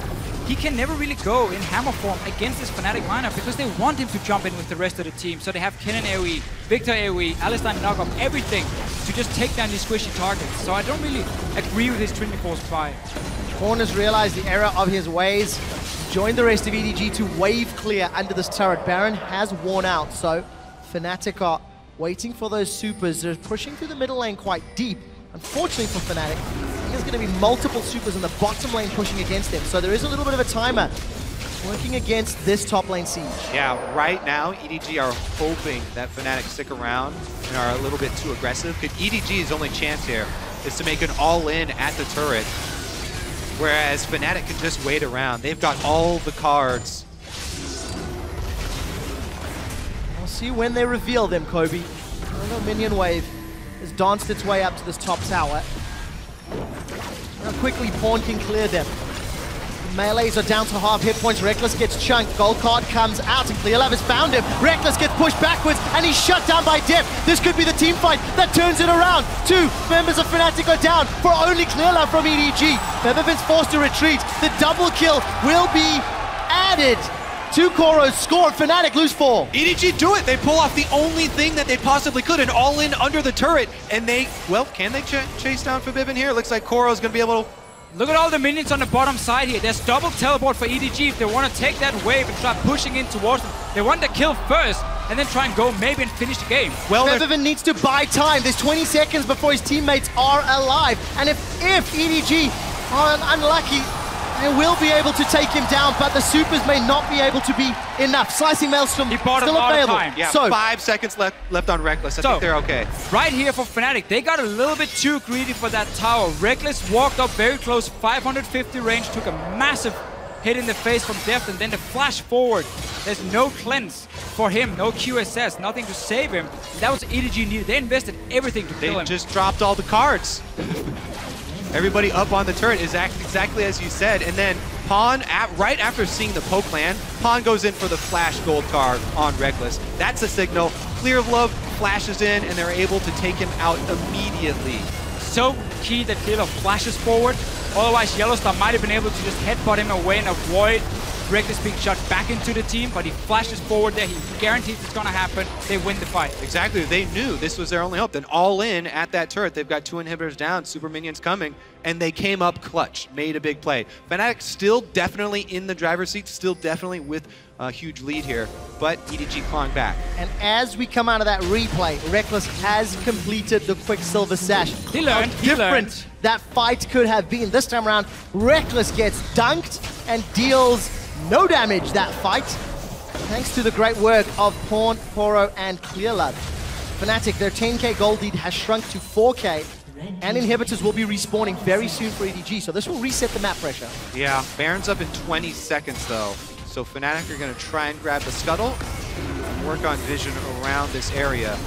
he can never really go in hammer form against this Fnatic lineup because they want him to jump in with the rest of the team. So they have Kennen AoE, Victor AoE, Alistar knock-off, everything to just take down these squishy targets. So I don't really agree with his Trinity Force buy. Korn has realized the error of his ways, joined the rest of EDG to wave clear under this turret. Baron has worn out, so Fnatic are waiting for those supers. They're pushing through the middle lane quite deep. Unfortunately for Fnatic, there's going to be multiple supers in the bottom lane pushing against them, so there is a little bit of a timer working against this top lane siege. Yeah, right now, EDG are hoping that Fnatic stick around and are a little bit too aggressive, because EDG's only chance here is to make an all-in at the turret, whereas Fnatic can just wait around. They've got all the cards. We'll see when they reveal them, Kobe. Another minion wave has danced its way up to this top tower. How quickly Pawn can clear them. The melees are down to half hit points. Rekkles gets chunked. Gold card comes out and clearlove has found him. Rekkles gets pushed backwards and he's shut down by Def. This could be the team fight that turns it around. 2 members of Fnatic are down for only clearlove from EDG. Featherfin's forced to retreat. The double kill will be added to Koro's score. Fnatic lose 4. EDG do it. They pull off the only thing that they possibly could, an all-in under the turret. And they, well, can they chase down Forbidden here? It looks like Koro's going to be able to... Look at all the minions on the bottom side here. There's double teleport for EDG if they want to take that wave and start pushing in towards them. They want the kill first and then try and go maybe and finish the game. Well, Featherfin needs to buy time. There's 20 seconds before his teammates are alive. And if EDG are unlucky, they will be able to take him down, but the supers may not be able to be enough. Slicing Maelstrom he bought still a lot available. of time. Yeah, so 5 seconds left on Rekkles. I think they're okay. Right here for Fnatic, they got a little bit too greedy for that tower. Rekkles walked up very close, 550 range, took a massive hit in the face from Deft, and then the flash forward. There's no cleanse for him, no QSS, nothing to save him. That was EDG needed. They invested everything to kill him. They just dropped all the cards. Everybody up on the turret is exactly as you said, and then Pawn, right after seeing the poke land, Pawn goes in for the flash gold card on Rekkles. That's a signal. Clearlove flashes in, and they're able to take him out immediately. So key that Clearlove flashes forward. Otherwise, Yellowstar might have been able to just headbutt him away and avoid Rekkles being shot back into the team, but he flashes forward there. He guarantees it's going to happen. They win the fight. Exactly. They knew this was their only hope. Then all in at that turret. They've got 2 inhibitors down, super minions coming, and they came up clutch, made a big play. Fnatic still definitely in the driver's seat, still definitely with a huge lead here, but EDG clawing back. And as we come out of that replay, Rekkles has completed the Quicksilver Sash. He learned. How different that fight could have been. This time around, Rekkles gets dunked and deals no damage that fight, thanks to the great work of Pawn, Koro, and Clearlove. Fnatic, their 10k gold lead has shrunk to 4k, and inhibitors will be respawning very soon for EDG, so this will reset the map pressure. Yeah, Baron's up in 20 seconds though, so Fnatic are going to try and grab the scuttle and work on vision around this area.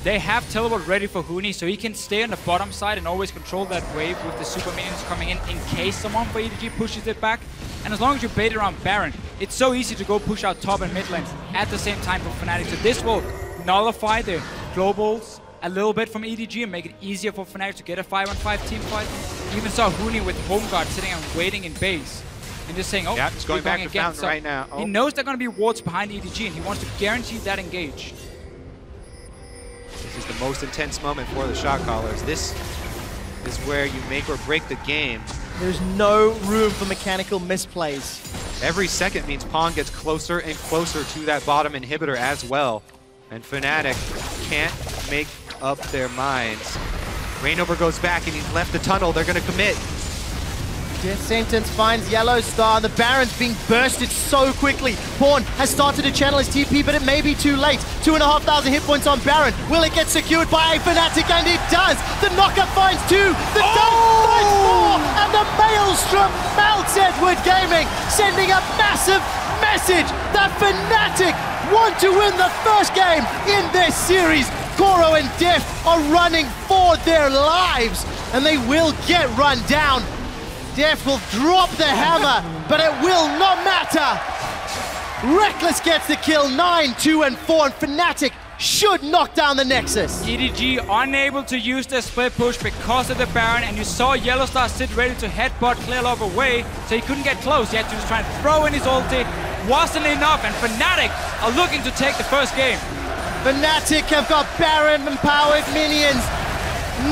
They have teleport ready for Huni, so he can stay on the bottom side and always control that wave with the super minions coming in case someone for EDG pushes it back. And as long as you bait around Baron, it's so easy to go push out top and mid lanes at the same time for Fnatic. So this will nullify the globals a little bit from EDG and make it easier for Fnatic to get a 5-on-5 team fight. Even saw Huni with Home Guard sitting and waiting in base and just saying, oh, yeah, it's going back to again. Fountain right now. Oh. He knows there are going to be wards behind EDG and he wants to guarantee that engage. This is the most intense moment for the shot callers. This is where you make or break the game. There's no room for mechanical misplays. Every second means Pawn gets closer and closer to that bottom inhibitor as well. And Fnatic can't make up their minds. Rainover goes back and he's left the tunnel. They're going to commit. Death Sentence finds Yellowstar, and the Baron's being bursted so quickly. Pawn has started to channel his TP, but it may be too late. 2,500 hit points on Baron. Will it get secured by Fnatic? And it does. The knockup finds 2. The dunk finds 4. And the Maelstrom melts Edward Gaming, sending a massive message that Fnatic want to win the first game in this series. Koro and Def are running for their lives, and they will get run down. Def will drop the hammer, but it will not matter. Rekkles gets the kill, 9, 2, and 4, and Fnatic should knock down the Nexus. EDG unable to use their split push because of the Baron, and you saw Yellowstar sit ready to headbutt Clearlove away, so he couldn't get close. He had to just try and throw in his ulti. Wasn't enough, and Fnatic are looking to take the first game. Fnatic have got Baron-empowered minions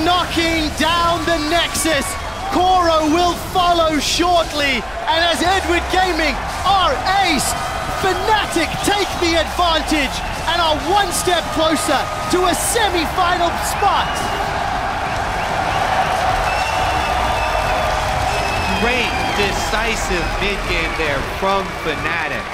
knocking down the Nexus. Koro will follow shortly, and as Edward Gaming are aced, Fnatic take the advantage and are one step closer to a semi-final spot. Great decisive mid-game there from Fnatic.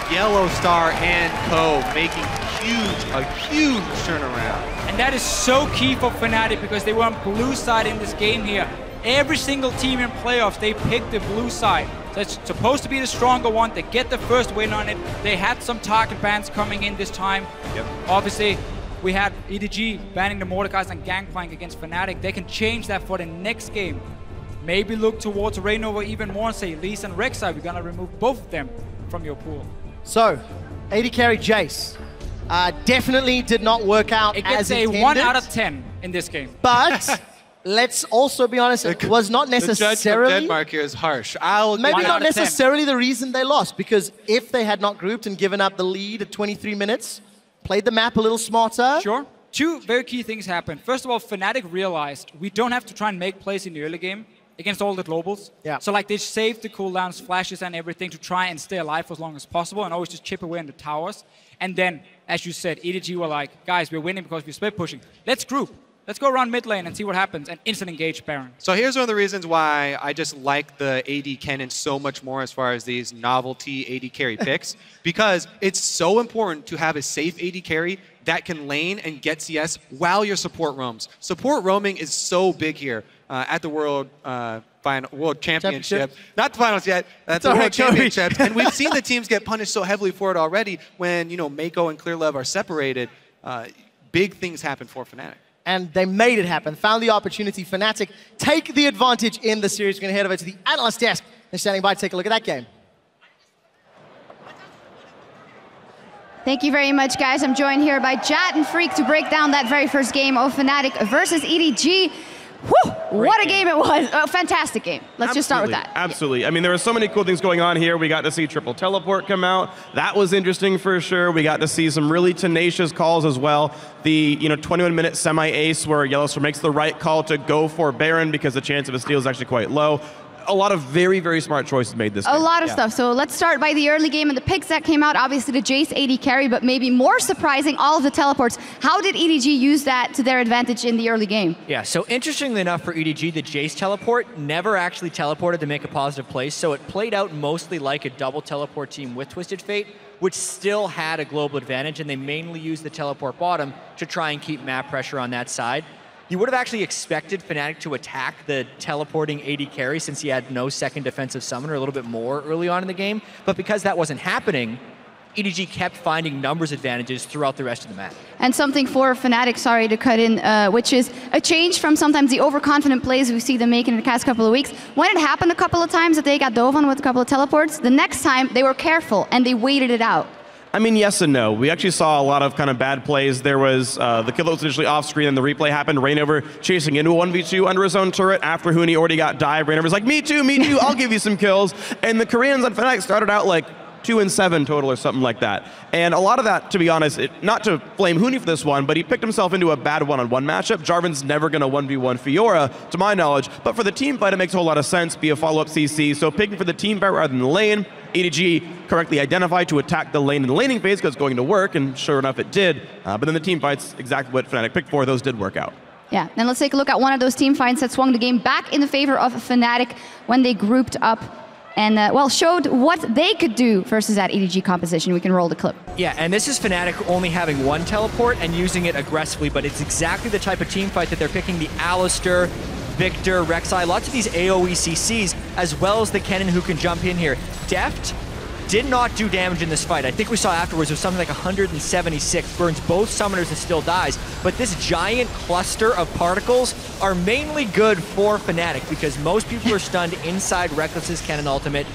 Yellowstar and Co making a huge turnaround. And that is so key for Fnatic because they were on blue side in this game here. Every single team in playoffs, they picked the blue side. So it's supposed to be the stronger one. They get the first win on it. They had some target bans coming in this time. Yep. Obviously, we had EDG banning the Mordekais and Gangplank against Fnatic. They can change that for the next game. Maybe look towards Reignover even more and say, Lee's and Rek'Sai, we're gonna remove both of them from your pool. So, AD carry Jace definitely did not work out as intended. It gets a 1 out of 10 in this game. But let's also be honest, it was not necessarily... The judge from Denmark here is harsh. Maybe not necessarily the reason they lost, because if they had not grouped and given up the lead at 23 minutes, played the map a little smarter... Sure. Two very key things happened. First of all, Fnatic realized we don't have to try and make plays in the early game against all the globals. Yeah. So like they saved the cooldowns, flashes and everything to try and stay alive for as long as possible and always just chip away in the towers. And then, as you said, EDG were like, guys, we're winning because we're split pushing. Let's group. Let's go around mid lane and see what happens and instant engage Baron. So here's one of the reasons why I just like the AD Kennen so much more as far as these novelty AD carry picks, because it's so important to have a safe AD carry that can lane and get CS while your support roams. Support roaming is so big here at the World Championship. Not the finals yet, at the World Championships. And we've seen the teams get punished so heavily for it already when, you know, Mako and Clearlove are separated. Big things happen for Fnatic. And they made it happen, found the opportunity. Fnatic take the advantage in the series. We're going to head over to the analyst desk. They're standing by to take a look at that game. Thank you very much, guys. I'm joined here by Jat and Freak to break down that very first game of Fnatic versus EDG. Whew, what a game it was. A fantastic game. Let's just start with that. Absolutely. Yeah. I mean, there were so many cool things going on here. We got to see triple teleport come out. That was interesting for sure. We got to see some really tenacious calls as well. The 21-minute semi-ace where Yellowstar makes the right call to go for Baron because the chance of a steal is actually quite low. A lot of very, very smart choices made this game. A lot of stuff. So let's start by the early game and the picks that came out. Obviously the Jace AD carry, but maybe more surprising, all of the teleports. How did EDG use that to their advantage in the early game? Yeah, so interestingly enough for EDG, the Jace teleport never actually teleported to make a positive play, so it played out mostly like a double teleport team with Twisted Fate, which still had a global advantage, and they mainly used the teleport bottom to try and keep map pressure on that side. You would have actually expected Fnatic to attack the teleporting AD carry since he had no second defensive summoner a little bit more early on in the game, but because that wasn't happening, EDG kept finding numbers advantages throughout the rest of the map. And something for Fnatic, sorry to cut in, which is a change from sometimes the overconfident plays we see them making in the past couple of weeks. When it happened a couple of times that they got dove on with a couple of teleports, the next time they were careful and they waited it out. I mean, yes and no. We actually saw a lot of kind of bad plays. There was the kill that was initially off screen and the replay happened. Reignover chasing into a 1v2 under his own turret after Huni already got dived. Reignover's like, me too, I'll give you some kills. And the Koreans on Fnatic started out like 2-7 total or something like that. And a lot of that, to be honest, not to blame Huni for this one, but he picked himself into a bad one-on-one matchup. Jarvan's never going to 1v1 Fiora, to my knowledge. But for the team fight, it makes a whole lot of sense, be a follow-up CC. So picking for the team fight rather than the lane, EDG correctly identified to attack the lane in the laning phase because it's going to work, and sure enough, it did. But then the team fight's exactly what Fnatic picked for. Those did work out. Yeah, and let's take a look at one of those team fights that swung the game back in the favor of Fnatic when they grouped up and, well, showed what they could do versus that EDG composition. We can roll the clip. Yeah, and this is Fnatic only having one teleport and using it aggressively, but it's exactly the type of team fight that they're picking. The Alistar, Victor, Rek'Sai, lots of these AoE CCs, as well as the Kennen who can jump in here. Deft did not do damage in this fight. I think we saw afterwards it was something like 176, burns both summoners and still dies. But this giant cluster of particles are mainly good for Fnatic because most people are stunned inside Reckless's Kennen ultimate.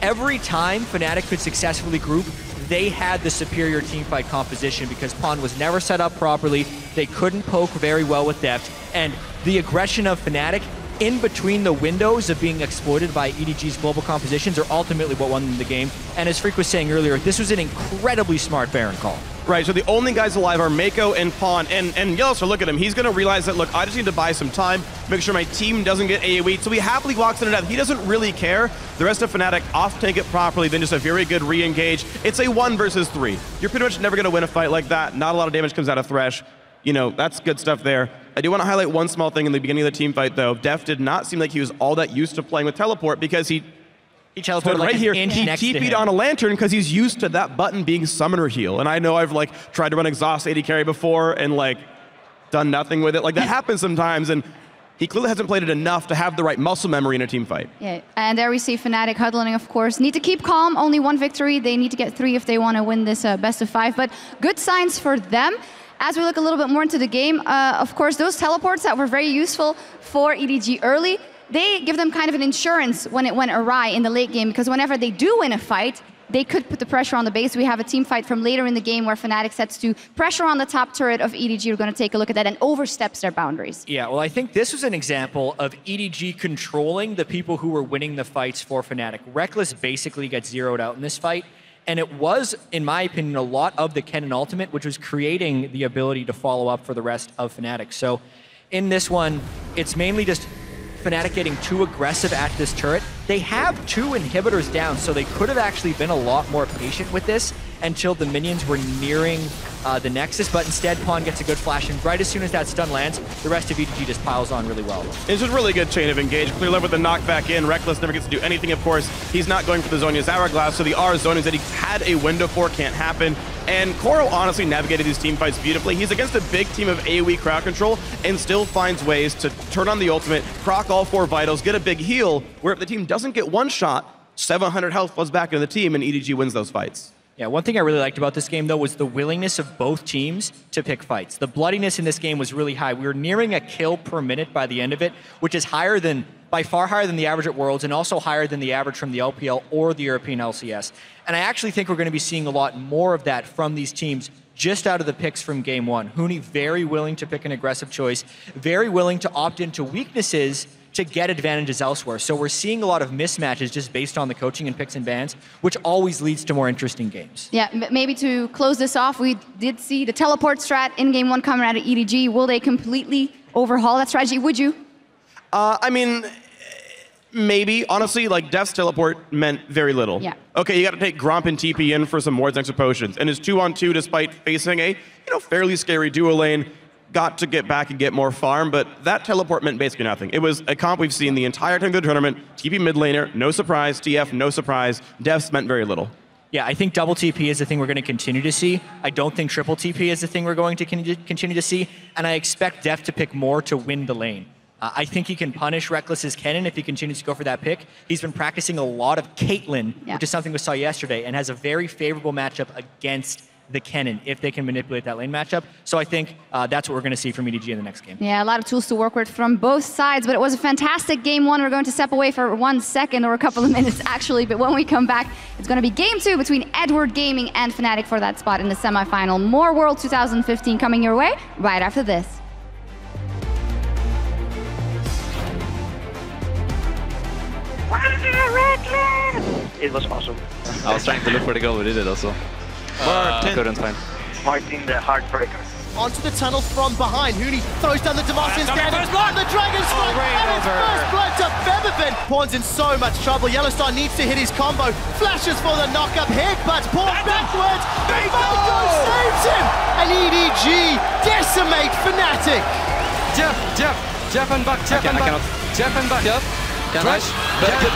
Every time Fnatic could successfully group, they had the superior teamfight composition because Pawn was never set up properly. They couldn't poke very well with depth. And the aggression of Fnatic in between the windows of being exploited by EDG's global compositions are ultimately what won them the game. And as Freak was saying earlier, this was an incredibly smart Baron call. Right, so the only guys alive are Mako and Pawn, and Yellowstar, look at him. He's going to realize that, look, I just need to buy some time, make sure my team doesn't get AoE, so he happily walks into death. He doesn't really care. The rest of Fnatic off-tank it properly, then just a very good re-engage. It's a 1 versus 3. You're pretty much never going to win a fight like that. Not a lot of damage comes out of Thresh. You know, that's good stuff there. I do want to highlight one small thing in the beginning of the team fight, though. Def did not seem like he was all that used to playing with teleport because he teleported like right here. He TP'd on a lantern because he's used to that button being summoner heal. And I know I've like tried to run exhaust AD carry before and like done nothing with it. Like that happens sometimes, and he clearly hasn't played it enough to have the right muscle memory in a team fight. Yeah, and there we see Fnatic huddling, of course. Need to keep calm, only 1 victory. They need to get 3 if they want to win this best of 5, but good signs for them. As we look a little bit more into the game, of course, those teleports that were very useful for EDG early, they give them kind of an insurance when it went awry in the late game, because whenever they do win a fight, they could put the pressure on the base. We have a team fight from later in the game where Fnatic sets to pressure on the top turret of EDG. We're going to take a look at that, and oversteps their boundaries. Yeah, well, I think this was an example of EDG controlling the people who were winning the fights for Fnatic. Reckless basically gets zeroed out in this fight, and it was, in my opinion, a lot of the Kennen ultimate, which was creating the ability to follow up for the rest of Fnatic. So in this one, it's mainly just Fnatic getting too aggressive at this turret. They have 2 inhibitors down, so they could have actually been a lot more patient with this until the minions were nearing the Nexus, but instead Pawn gets a good flash, and right as soon as that stun lands, the rest of EDG just piles on really well. It's a really good chain of engage. Clear love with the knockback in. Reckless never gets to do anything, of course. He's not going for the Zhonya's Hourglass, so the R zonings that he had a window for can't happen. And Koro honestly navigated these team fights beautifully. He's against a big team of AoE crowd control and still finds ways to turn on the ultimate, proc all 4 vitals, get a big heal, where if the team doesn't get one shot, 700 health floods back into the team, and EDG wins those fights. Yeah, one thing I really liked about this game, though, was the willingness of both teams to pick fights. The bloodiness in this game was really high. We were nearing a kill per minute by the end of it, which is higher than, by far higher than the average at Worlds, and also higher than the average from the LPL or the European LCS. And I actually think we're going to be seeing a lot more of that from these teams just out of the picks from game 1. Huni very willing to pick an aggressive choice, very willing to opt into weaknesses to get advantages elsewhere. So we're seeing a lot of mismatches just based on the coaching and picks and bans, which always leads to more interesting games. Yeah, maybe to close this off, we did see the teleport strat in game 1 coming out of EDG. Will they completely overhaul that strategy? Would you? I mean, maybe. Honestly, like, Def's teleport meant very little. Yeah. Okay, you got to take Gromp and TP in for some wards and extra potions. And his 2-on-2, despite facing a, fairly scary duo lane, got to get back and get more farm, but that teleport meant basically nothing. It was a comp we've seen the entire time of the tournament. TP mid laner, no surprise. TF, no surprise. Defs meant very little. Yeah, I think double TP is the thing we're going to continue to see. I don't think triple TP is the thing we're going to continue to see, and I expect Def to pick more to win the lane. I think he can punish Reckless's Kennen if he continues to go for that pick. He's been practicing a lot of Caitlyn, which is something we saw yesterday, and has a very favorable matchup against the Kennen if they can manipulate that lane matchup. So I think that's what we're going to see from EDG in the next game. Yeah, a lot of tools to work with from both sides, but it was a fantastic game 1. We're going to step away for 1 second or a couple of minutes actually, but when we come back, it's going to be game 2 between Edward Gaming and Fnatic for that spot in the semifinal. More World 2015 coming your way right after this. It was awesome. I was trying to look for the goal, we did it also. I couldn't find. Martin the Heartbreaker. Onto the tunnel from behind. Huni throws down the Demacian standard. And the Dragon Strike. And it's first blood to Featherfin. Pawn's in so much trouble. Yellowstar needs to hit his combo. Flashes for the knock-up hit, but Pawn backwards. Mako saves him. And EDG decimate Fnatic. Jeff and back, Jeff and back. Nice. JCQ.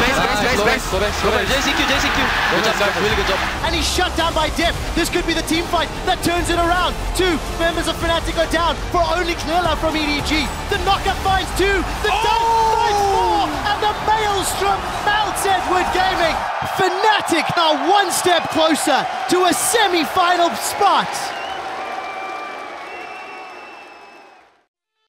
Good job, really good job. And he's shut down by Def. This could be the team fight that turns it around. 2 members of Fnatic are down for only clear love from EDG. The knockup finds 2, the dunk finds 4, and the Maelstrom melts Edward Gaming. Fnatic are 1 step closer to a semi-final spot.